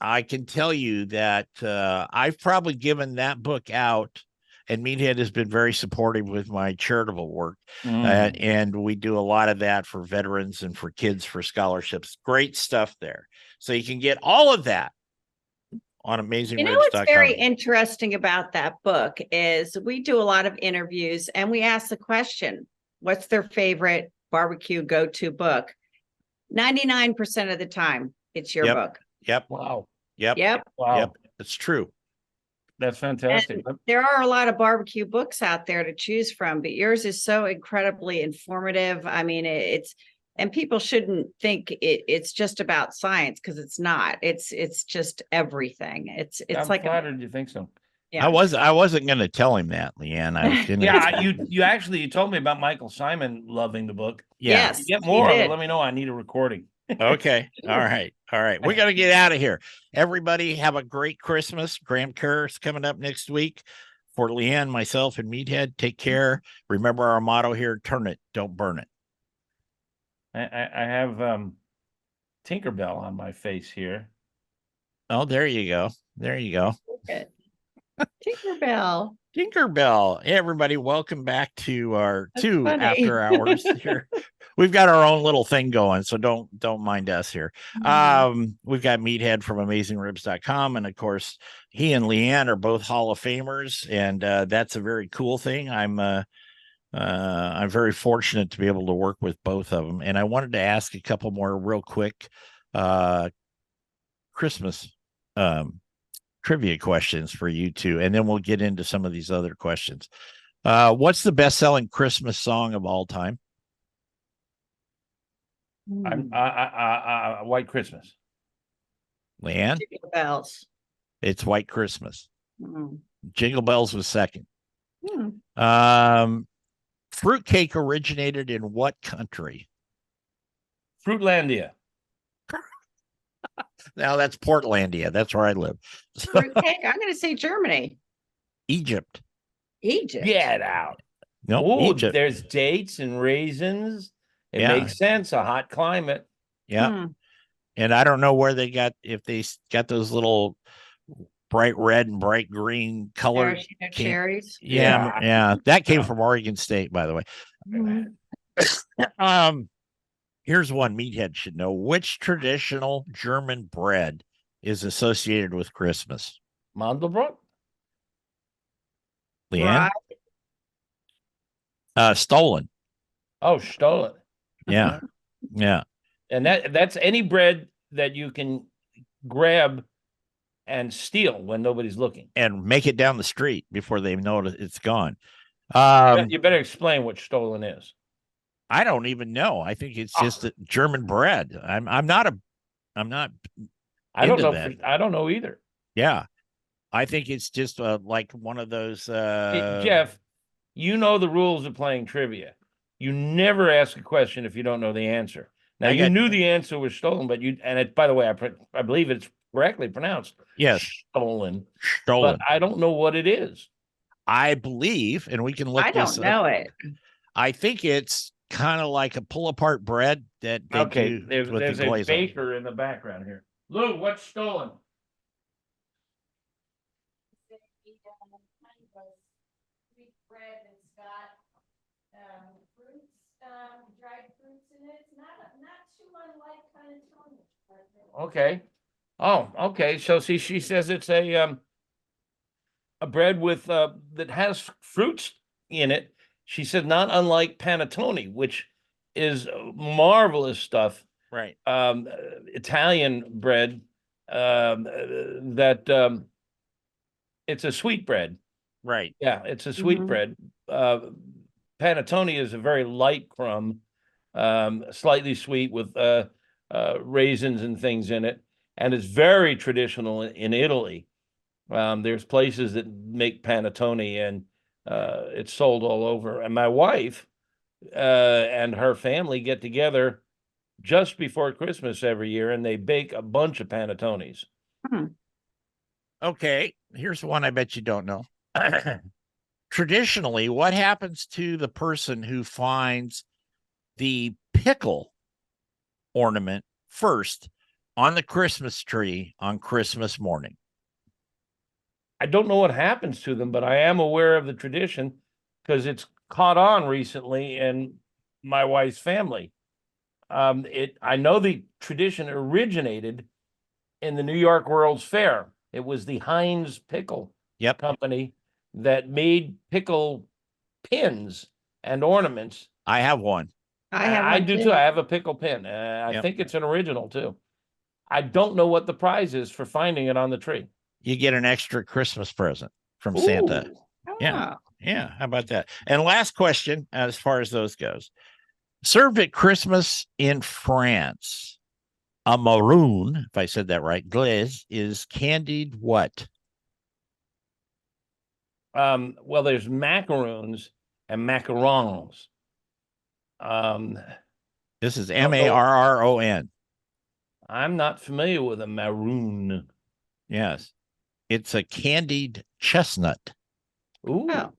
I can tell you that I've probably given that book out, and Meathead has been very supportive with my charitable work. And we do a lot of that for veterans and for kids for scholarships. Great stuff there. So you can get all of that on AmazingRibs.com. What's very interesting about that book is we do a lot of interviews and we ask the question, what's their favorite barbecue go-to book? 99% of the time, it's your book. Yep. Wow. Yep. Wow. Yep. It's true. That's fantastic. And there are a lot of barbecue books out there to choose from, but yours is so incredibly informative. I mean, and people shouldn't think it's just about science, because it's not. It's just everything. It's I'm like flattered you think so. Yeah. I wasn't going to tell him that, Leanne. I was gonna Yeah, you told me about Michael Simon loving the book. Yeah. Yes, You get more. he did. Let me know. I need a recording. Okay. All right. We got to get out of here. Everybody have a great Christmas. Graham Kerr's coming up next week. For Leanne, myself, and Meathead, take care. Remember our motto here: turn it, don't burn it. I have Tinkerbell on my face here. Oh, there you go. There you go. Good. Tinkerbell. Tinkerbell. Hey, everybody, welcome back to our That's two funny. after hours here. We've got our own little thing going, so don't mind us here. We've got Meathead from AmazingRibs.com, and of course, he and Leanne are both Hall of Famers, and that's a very cool thing. I'm very fortunate to be able to work with both of them, and I wanted to ask a couple more real quick Christmas trivia questions for you two, and then we'll get into some of these other questions. What's the best-selling Christmas song of all time? White Christmas. Leanne? Jingle bells. It's White Christmas. Mm. Jingle Bells was second. Mm. Fruitcake originated in what country? Fruitlandia. Now that's Portlandia. That's where I live. Fruitcake. I'm going to say Germany. Egypt. Egypt. Get out. No, Oh, Egypt. there's dates and raisins. It Yeah. makes sense. A hot climate. Yeah. Hmm. And I don't know where they got, if they got those little bright red and bright green colored Maraschino cherries. Yeah. That came from Oregon State, by the way. Mhm. Here's one Meathead should know. Which traditional German bread is associated with Christmas? Mandelbrot. Leanne? Right. Stolen. Oh, stolen. Yeah. Yeah. And that's any bread that you can grab and steal when nobody's looking. And make it down the street before they know it's gone. You better explain what stolen is. I don't even know. I think it's just a German bread. I'm not I don't know. that. I don't know either. Yeah. I think it's just like one of those Hey, Jeff, you know the rules of playing trivia. You never ask a question if you don't know the answer. Now you knew the answer was stolen, but by the way, I believe it's correctly pronounced. Yes. Stolen. Stolen. But I don't know what it is. I believe, and we can look I don't know it. I think it's kind of like a pull apart bread that they do there's with the a glaze baker in the background here. Lou, what's stolen? Sweet bread that's got fruits, dried fruits in it. It's not too unlike panettone. Okay. Oh, okay. So see, she says it's a bread with that has fruits in it. She said not unlike panettone, which is marvelous stuff. Right. Italian bread that it's a sweet bread. Right. Yeah, it's a sweet bread. Panettone is a very light crumb, slightly sweet with raisins and things in it, and it's very traditional in Italy. There's places that make panettone, and it's sold all over. And my wife and her family get together just before Christmas every year, and they bake a bunch of panettones. Okay, here's one I bet you don't know. Traditionally, what happens to the person who finds the pickle ornament first on the Christmas tree on Christmas morning? I don't know what happens to them, but I am aware of the tradition because it's caught on recently in my wife's family. I know the tradition originated in the New York World's Fair. It was the Heinz Pickle Company that made pickle pins and ornaments. I have one. I do too. I have a pickle pin. I think it's an original too. I don't know what the prize is for finding it on the tree. You get an extra Christmas present from Santa. Yeah. Yeah. How about that? And last question, as far as those goes. Served at Christmas in France, a maroon, if I said that right, glaze is candied what? Well, there's macaroons and macarons. This is Marron. I'm not familiar with a maroon. Yes. It's a candied chestnut. Ooh. Oh,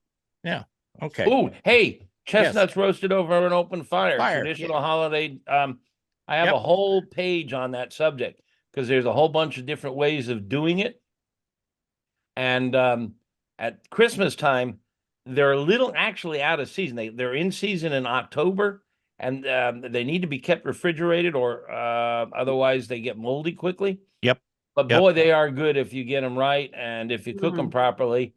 Okay. Ooh, hey, chestnuts roasted over an open fire, Fire, traditional holiday. I have Yep. a whole page on that subject because there's a whole bunch of different ways of doing it. And at Christmas time, they're a little actually out of season. They're in season in October, and they need to be kept refrigerated, or otherwise they get moldy quickly. Yep. But Yep. boy, they are good if you get them right and if you cook them properly.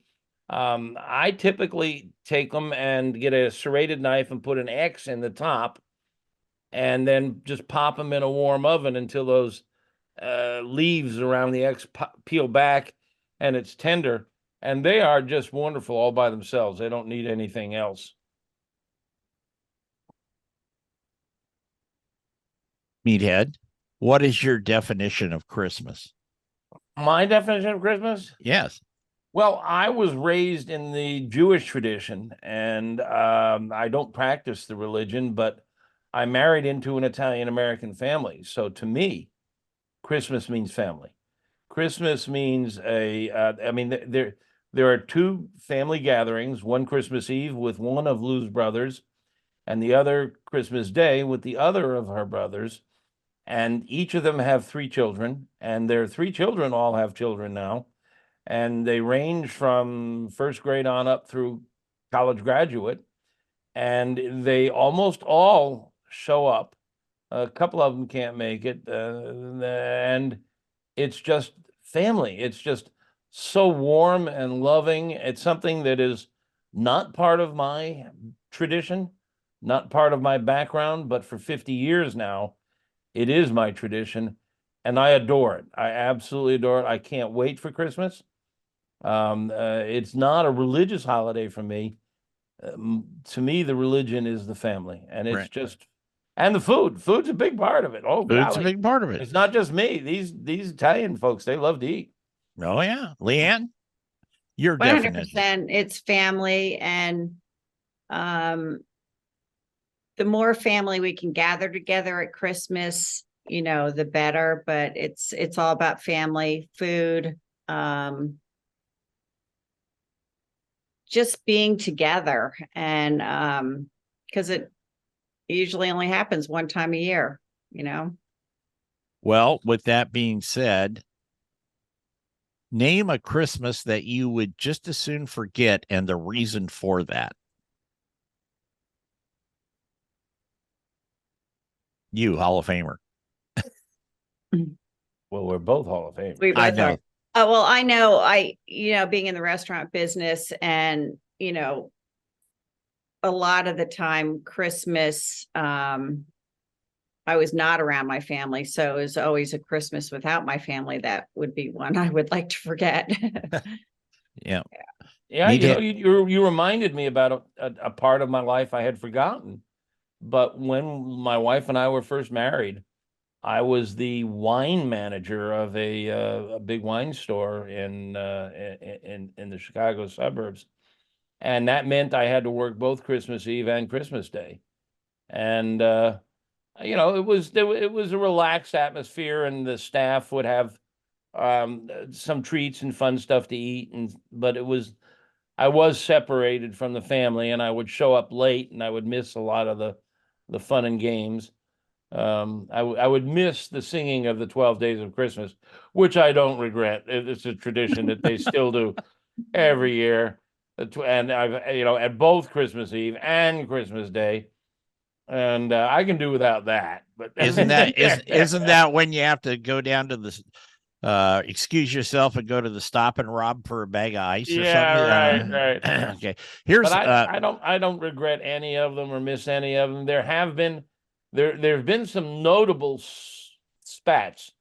I typically take them and get a serrated knife and put an X in the top, and then just pop them in a warm oven until those leaves around the X peel back and it's tender. And they are just wonderful all by themselves. They don't need anything else. Meathead, what is your definition of Christmas? My definition of Christmas? Yes. Well, I was raised in the Jewish tradition, and I don't practice the religion, but I married into an Italian American family. So to me, Christmas means family. Christmas means there are two family gatherings, one Christmas Eve with one of Lou's brothers, and the other Christmas Day with the other of her brothers. And each of them have three children, and their three children all have children now. And they range from first grade on up through college graduate. And they almost all show up. A couple of them can't make it. And it's just family. It's just so warm and loving. It's something that is not part of my tradition, not part of my background, but for 50 years now, it is my tradition, and I adore it. I absolutely adore it. I can't wait for Christmas. It's not a religious holiday for me. To me, the religion is the family, and it's Right. just, and the food. Food's a big part of it. Oh, Food's a golly. big part of it. It's not just me. These Italian folks, they love to eat. Oh, yeah. Leanne, your definition. 100%. It's family, and the more family we can gather together at Christmas, the better. But it's all about family, food, just being together, and because it usually only happens one time a year. Well, with that being said, name a Christmas that you would just as soon forget and the reason for that. You, Hall of Famer. Well, we're both Hall of Fame. We I both know. are. Oh, well, I know, being in the restaurant business, and, a lot of the time Christmas, I was not around my family. So it was always a Christmas without my family. That would be one I would like to forget. Yeah. Yeah, you reminded me about a part of my life I had forgotten. But when my wife and I were first married, I was the wine manager of a big wine store in the Chicago suburbs, and that meant I had to work both Christmas Eve and Christmas Day, and it was a relaxed atmosphere, and the staff would have some treats and fun stuff to eat, but I was separated from the family, and I would show up late, and I would miss a lot of the fun and games. I would miss the singing of the 12 Days of Christmas, which I don't regret. It's a tradition that they still do every year. And I've, at both Christmas Eve and Christmas Day. And I can do without that. But Isn't that when you have to go down to the excuse yourself and go to the Stop and Rob for a bag of ice or something? Right. Okay. Here's But I don't regret any of them or miss any of them. There have been some notable spats.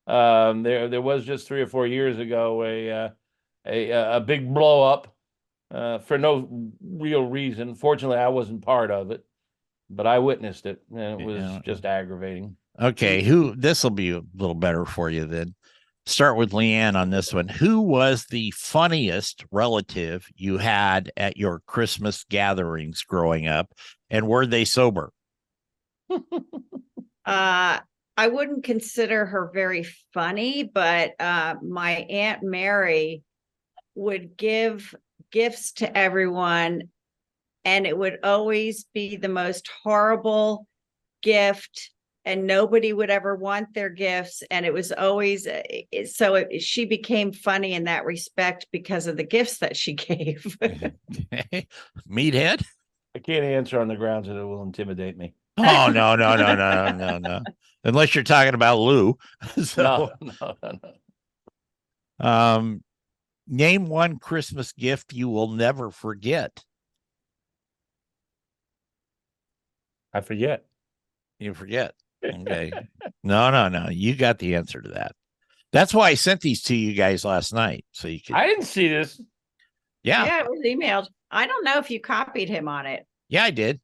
There was just 3 or 4 years ago a big blow up for no real reason. Fortunately, I wasn't part of it, but I witnessed it, and it was just aggravating. Okay, this will be a little better for you then. Start with Leanne on this one. Who was the funniest relative you had at your Christmas gatherings growing up, and were they sober? I wouldn't consider her very funny, but my Aunt Mary would give gifts to everyone, and it would always be the most horrible gift, and nobody would ever want their gifts. And it was always she became funny in that respect because of the gifts that she gave. Okay. Meathead? I can't answer on the grounds that it will intimidate me. Oh, no. Unless you're talking about Lou. So, No. name one Christmas gift you will never forget. I forget. You forget. Okay. No. You got the answer to that. That's why I sent these to you guys last night. So you could. I didn't see this. Yeah. It was emailed. I don't know if you copied him on it. Yeah, I did.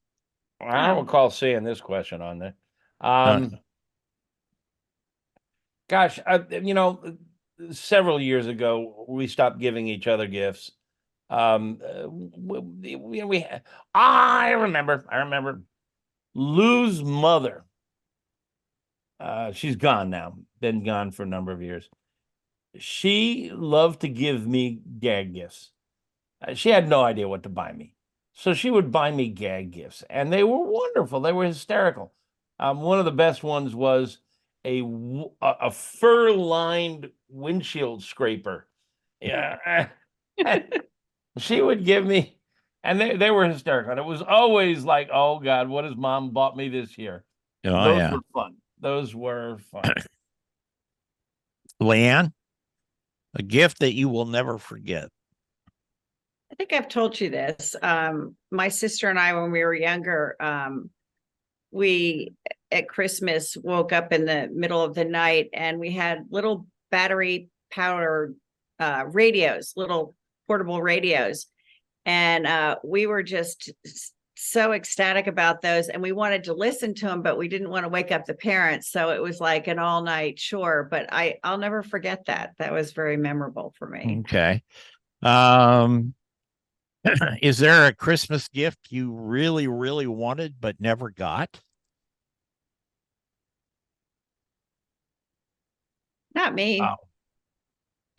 I don't recall seeing this question on there. Gosh, several years ago, we stopped giving each other gifts. I remember Lou's mother. She's gone now, been gone for a number of years. She loved to give me gag gifts. She had no idea what to buy me. So she would buy me gag gifts, and they were wonderful. They were hysterical. One of the best ones was a fur-lined windshield scraper. Yeah. She would give me, and they were hysterical. And it was always like, oh God, what has Mom bought me this year? Oh, Those yeah. were fun. Those were fun. Leanne, a gift that you will never forget. I think I've told you this. My sister and I, when we were younger, we at Christmas woke up in the middle of the night, and we had little battery powered radios, little portable radios. And we were just so ecstatic about those, and we wanted to listen to them, but we didn't want to wake up the parents. So it was like an all night chore, but I'll never forget that. That was very memorable for me. Okay. Is there a Christmas gift you really, really wanted but never got? Not me. Wow.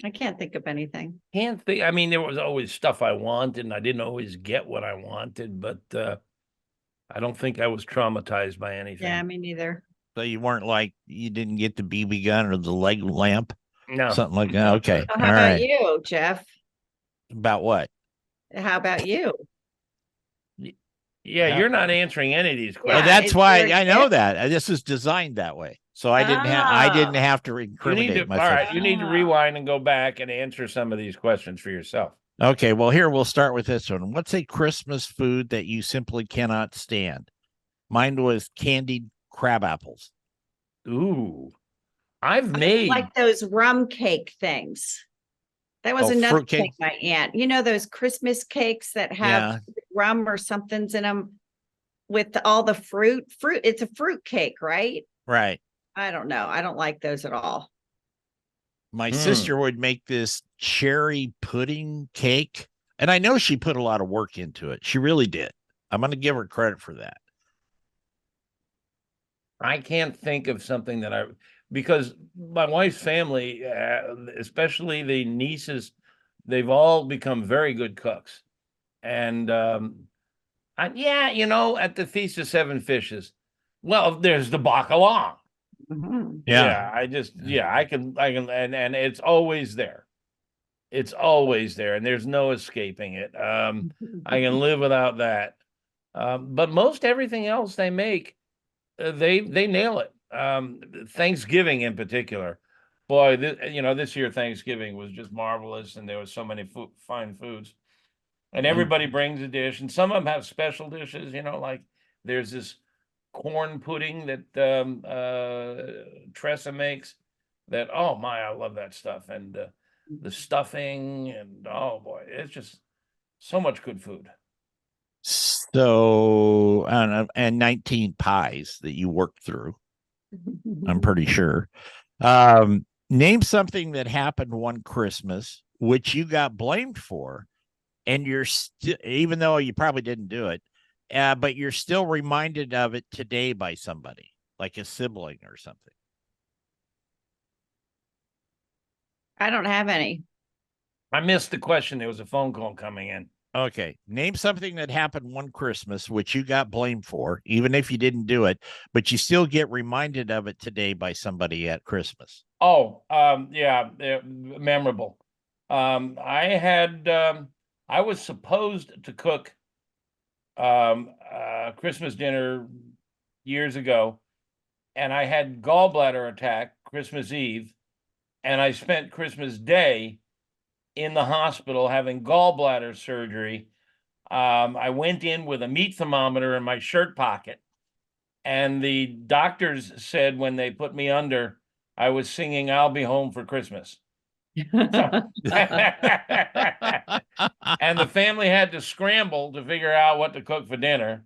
I can't think of anything. Can't think. I mean, there was always stuff I wanted, and I didn't always get what I wanted, but I don't think I was traumatized by anything. Yeah, me neither. So you weren't like, you didn't get the BB gun or the leg lamp? No. Something like that. Okay. How All about right. you, Jeff? About what? How about you? Yeah, you're not answering any of these Well, questions. that's it's why your I know gift. that. This is designed that way. So I didn't have to You need incriminate to, all myself. right, you need to rewind and go back and answer some of these questions for yourself. Okay, well, here we'll start with this one. What's a Christmas food that you simply cannot stand? Mine was candied crab apples. Ooh, I've I made like those rum cake things. That was another fruitcake? thing my aunt. You know those Christmas cakes that have rum or something's in them with all the fruit? It's a fruit cake, right? Right. I don't know. I don't like those at all. My sister would make this cherry pudding cake, and I know she put a lot of work into it. She really did. I'm going to give her credit for that. I can't think of something that because my wife's family, especially the nieces, they've all become very good cooks. And at the Feast of Seven Fishes, well, there's the bacalao. Mhm. Yeah. I can, and it's always there. It's always there, and there's no escaping it. I can live without that. But most everything else they make, they nail it. Thanksgiving in particular, boy, this year Thanksgiving was just marvelous, and there was so many fine foods, and everybody brings a dish, and some of them have special dishes. Like there's this corn pudding that Tressa makes. That, oh my, I love that stuff, and the stuffing, and oh boy, it's just so much good food. So, and 19 pies that you worked through, I'm pretty sure. Name something that happened one Christmas, which you got blamed for, and you're even though you probably didn't do it, but you're still reminded of it today by somebody, like a sibling or something. I don't have any. I missed the question. There was a phone call coming in. Okay. Name something that happened one Christmas, which you got blamed for, even if you didn't do it, but you still get reminded of it today by somebody at Christmas. Oh, yeah, memorable. I was supposed to cook Christmas dinner years ago, and I had gallbladder attack Christmas Eve, and I spent Christmas Day in the hospital having gallbladder surgery. I went in with a meat thermometer in my shirt pocket, and the doctors said when they put me under, I was singing "I'll Be Home for Christmas." So, and the family had to scramble to figure out what to cook for dinner,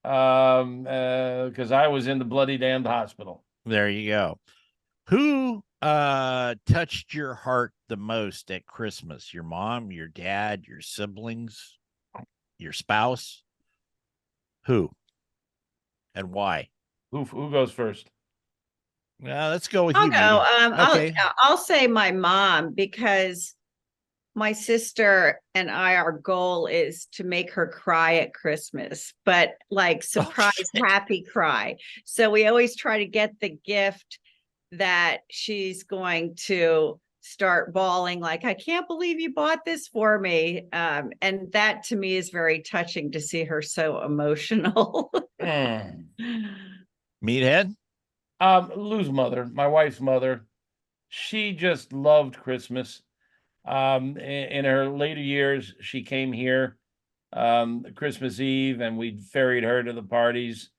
because I was in the bloody damned hospital. There you go. Who touched your heart the most at Christmas? Your mom, your dad, your siblings, your spouse? Who and why? Who goes first? Well, let's go with I'll you, go. Meathead. Okay. I'll say my mom, because my sister and our goal is to make her cry at Christmas, but like surprise, shit. happy cry. So we always try to get the gift that she's going to start bawling, like, I can't believe you bought this for me. And that to me is very touching to see her so emotional. Meathead? Lou's mother, my wife's mother, she just loved Christmas. In her later years, she came here Christmas Eve, and we ferried her to the parties,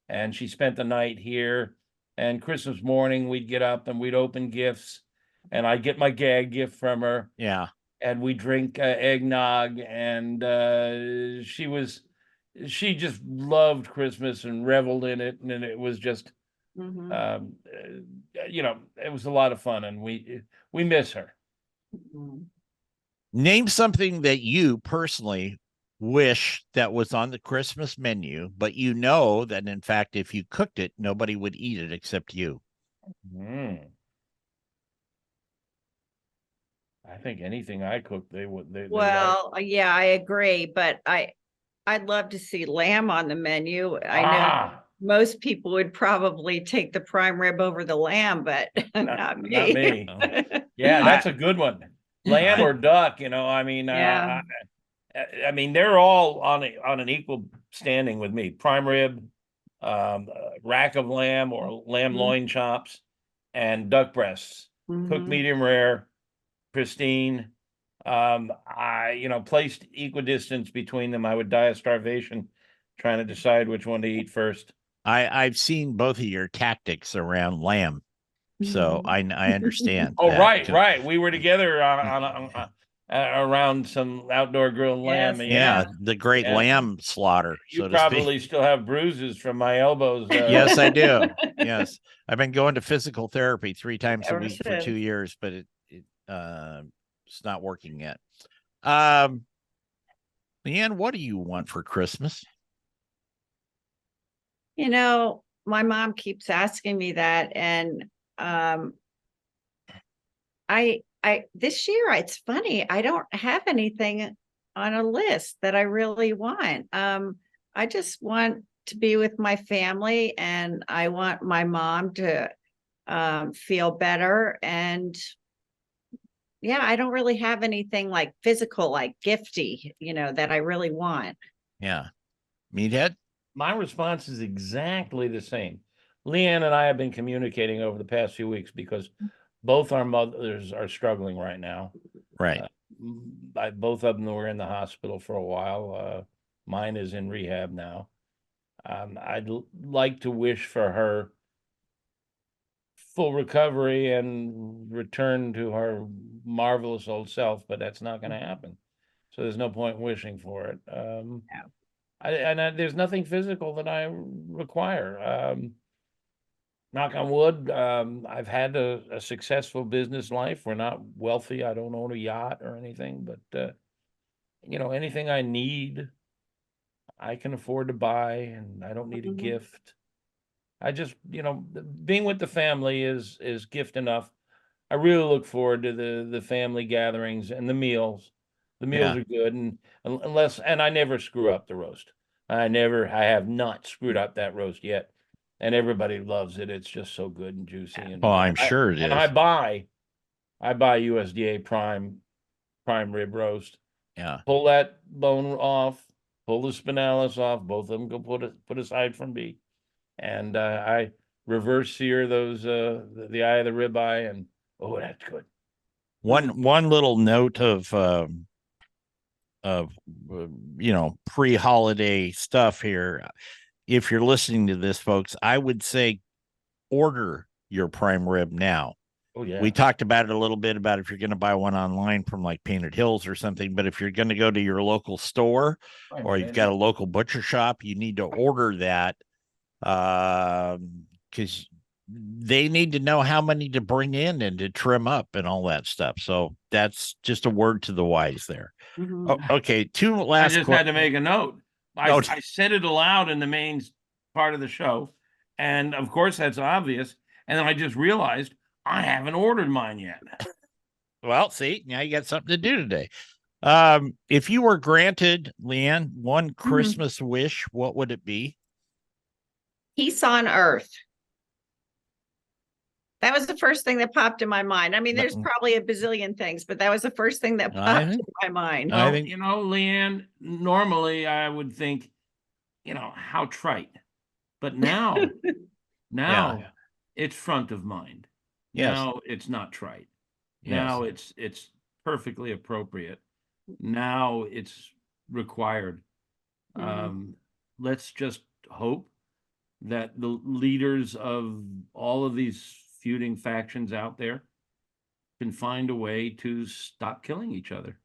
and she spent the night here. And Christmas morning, we'd get up and we'd open gifts, and I'd get my gag gift from her, Yeah. and we drink eggnog. And she just loved Christmas and reveled in it, and it was just, Mhm. it was a lot of fun, and we miss her. Mhm. Name something that you personally wish that was on the Christmas menu, but you know that in fact, if you cooked it, nobody would eat it except you. I think anything I cook, they would. They like. Well, yeah, I agree, but I'd love to see lamb on the menu. I know most people would probably take the prime rib over the lamb, but not me. Not me. Yeah, that's a good one. Lamb or duck, I mean, Yeah. I mean, they're all on an equal standing with me. Prime rib, rack of lamb or lamb loin chops, and duck breasts. Cooked medium rare, pristine. I placed equidistance between them. I would die of starvation trying to decide which one to eat first. I've seen both of your tactics around lamb, so I understand. Oh, that. right. We were together around some outdoor grilled lamb. Yeah, the great lamb slaughter. You so probably still have bruises from my elbows. Yes, I do. Yes, I've been going to physical therapy 3 times a Ever week for since. 2 years, but it's not working yet. Leanne, what do you want for Christmas? My mom keeps asking me that, and I this year, it's funny, I don't have anything on a list that I really want. I just want to be with my family, and I want my mom to feel better. And yeah, I don't really have anything like physical, like gifty, that I really want. Yeah. Meathead? My response is exactly the same. Leanne and I have been communicating over the past few weeks because both our mothers are struggling right now. Right. Both of them were in the hospital for a while. Mine is in rehab now. I'd like to wish for her full recovery and return to her marvelous old self, but that's not going to happen. So there's no point wishing for it. There's nothing physical that I require. Knock on wood, I've had a successful business life. We're not wealthy. I don't own a yacht or anything, but anything I need, I can afford to buy, and I don't need a gift. I just, being with the family is gift enough. I really look forward to the family gatherings and the meals. The meals Yeah. are good, and and I never screw up the roast. I have not screwed up that roast yet, and everybody loves it. It's just so good and juicy, and Oh, I'm sure it and is. I buy USDA prime rib roast. Yeah. Pull that bone off, pull the spinalis off. Both of them go put aside from beef, and I reverse sear those the eye of the rib eye, and oh, that's good. One little note of pre-holiday stuff here. If you're listening to this, folks, I would say order your prime rib now. Oh yeah. We talked about it a little bit about if you're going to buy one online from like Painted Hills or something, but if you're going to go to your local store or you've got a local butcher shop, you need to order that because they need to know how many to bring in and to trim up and all that stuff. So that's just a word to the wise there. Mhm. Okay, two I last just had to make a note. Note. I said it aloud in the main part of the show, and of course that's obvious. And then I just realized I haven't ordered mine yet. Well, see, now you got something to do today. If you were granted, Leanne, one Christmas wish, what would it be? Peace on earth. That was the first thing that popped in my mind. I mean, there's probably a bazillion things, but that was the first thing that popped in my mind. Well, Leanne, normally I would think, how trite. But now, it's front of mind. Yes. Now it's not trite. Yes. Now it's perfectly appropriate. Now it's required. Let's just hope that the leaders of all of these feuding factions out there can find a way to stop killing each other.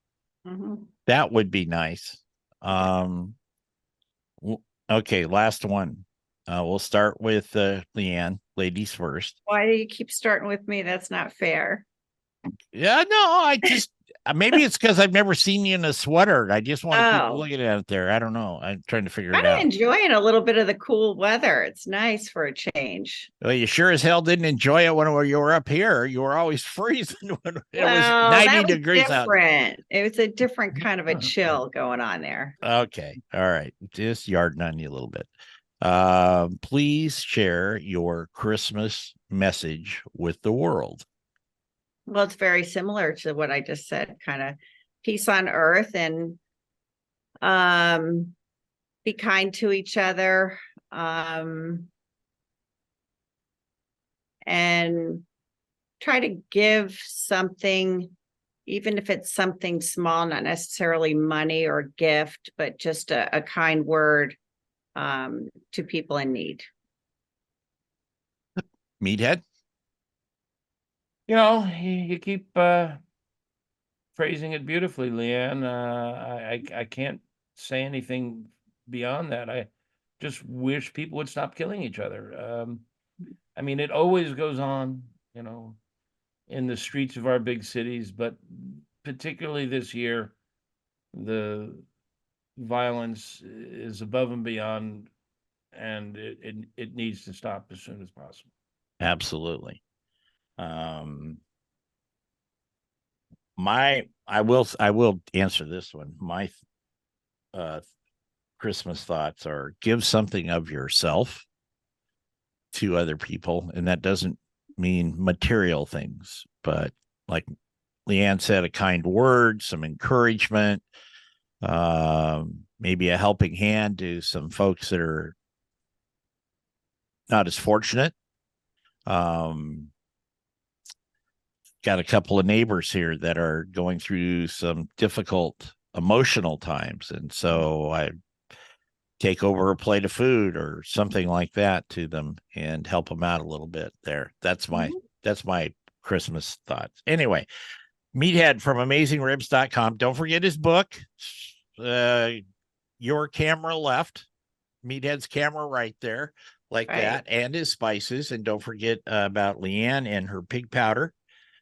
That would be nice. Okay, last one. We'll start with Leanne, ladies first. Why do you keep starting with me? That's not fair. Yeah, no, I just maybe it's because I've never seen you in a sweater. I just want to keep looking at it there. I don't know. I'm trying to figure it out. I'm enjoying a little bit of the cool weather. It's nice for a change. Well, you sure as hell didn't enjoy it when you were up here. You were always freezing when it was 90 degrees out. It was a different kind of a chill going on there. Okay. All right. Just yarding on you a little bit. Please share your Christmas message with the world. Well, it's very similar to what I just said, kind of peace on earth, and be kind to each other, and try to give something, even if it's something small, not necessarily money or gift, but just a kind word to people in need. Meathead? You keep phrasing it beautifully, Leanne. I can't say anything beyond that. I just wish people would stop killing each other. I mean, it always goes on, in the streets of our big cities, but particularly this year, the violence is above and beyond, and it needs to stop as soon as possible. Absolutely. I will answer this one. My Christmas thoughts are: give something of yourself to other people, and that doesn't mean material things, but like Leanne said, a kind word, some encouragement, maybe a helping hand to some folks that are not as fortunate. Got a couple of neighbors here that are going through some difficult emotional times, and so I take over a plate of food or something like that to them and help them out a little bit there. That's my Christmas thoughts. Anyway, Meathead from AmazingRibs.com. Don't forget his book, Your Camera Left, Meathead's camera right there, like that, and his spices. And don't forget about Leanne and her pig powder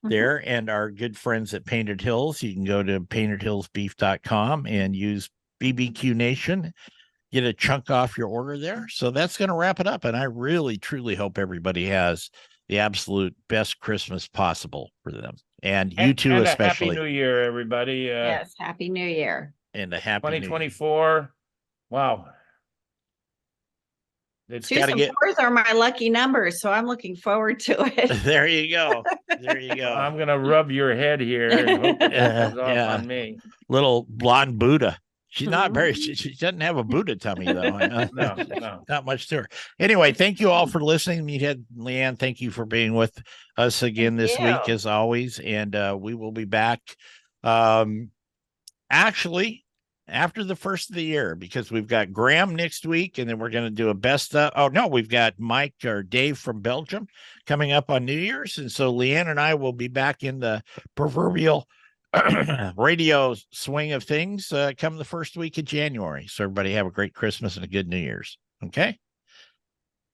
there, and our good friends at Painted Hills. You can go to paintedhillsbeef.com and use BBQ Nation, get a chunk off your order there. So that's going to wrap it up. And I really, truly hope everybody has the absolute best Christmas possible for them. And you too, and especially. A Happy New Year, everybody. Yes, Happy New Year. And a happy New Year. 2024. Wow. It's Twos and fours are my lucky numbers, so I'm looking forward to it. There you go. There you go. I'm gonna rub your head here and hope it comes off Yeah. on me. Little blonde Buddha. She's not very, she doesn't have a Buddha tummy though. No. Not much to her. Anyway, thank you all for listening. Meathead, Leanne, thank you for being with us again this week as always. And we will be back actually after the first of the year, because we've got Graham next week, and then we're going to do a best we've got Mike or Dave from Belgium coming up on New Year's. And so Leanne and I will be back in the proverbial radio swing of things come the first week of January. So everybody have a great Christmas and a good New Year's. Okay.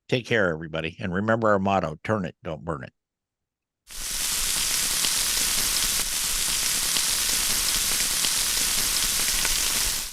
Take care, everybody. And remember our motto, turn it, don't burn it.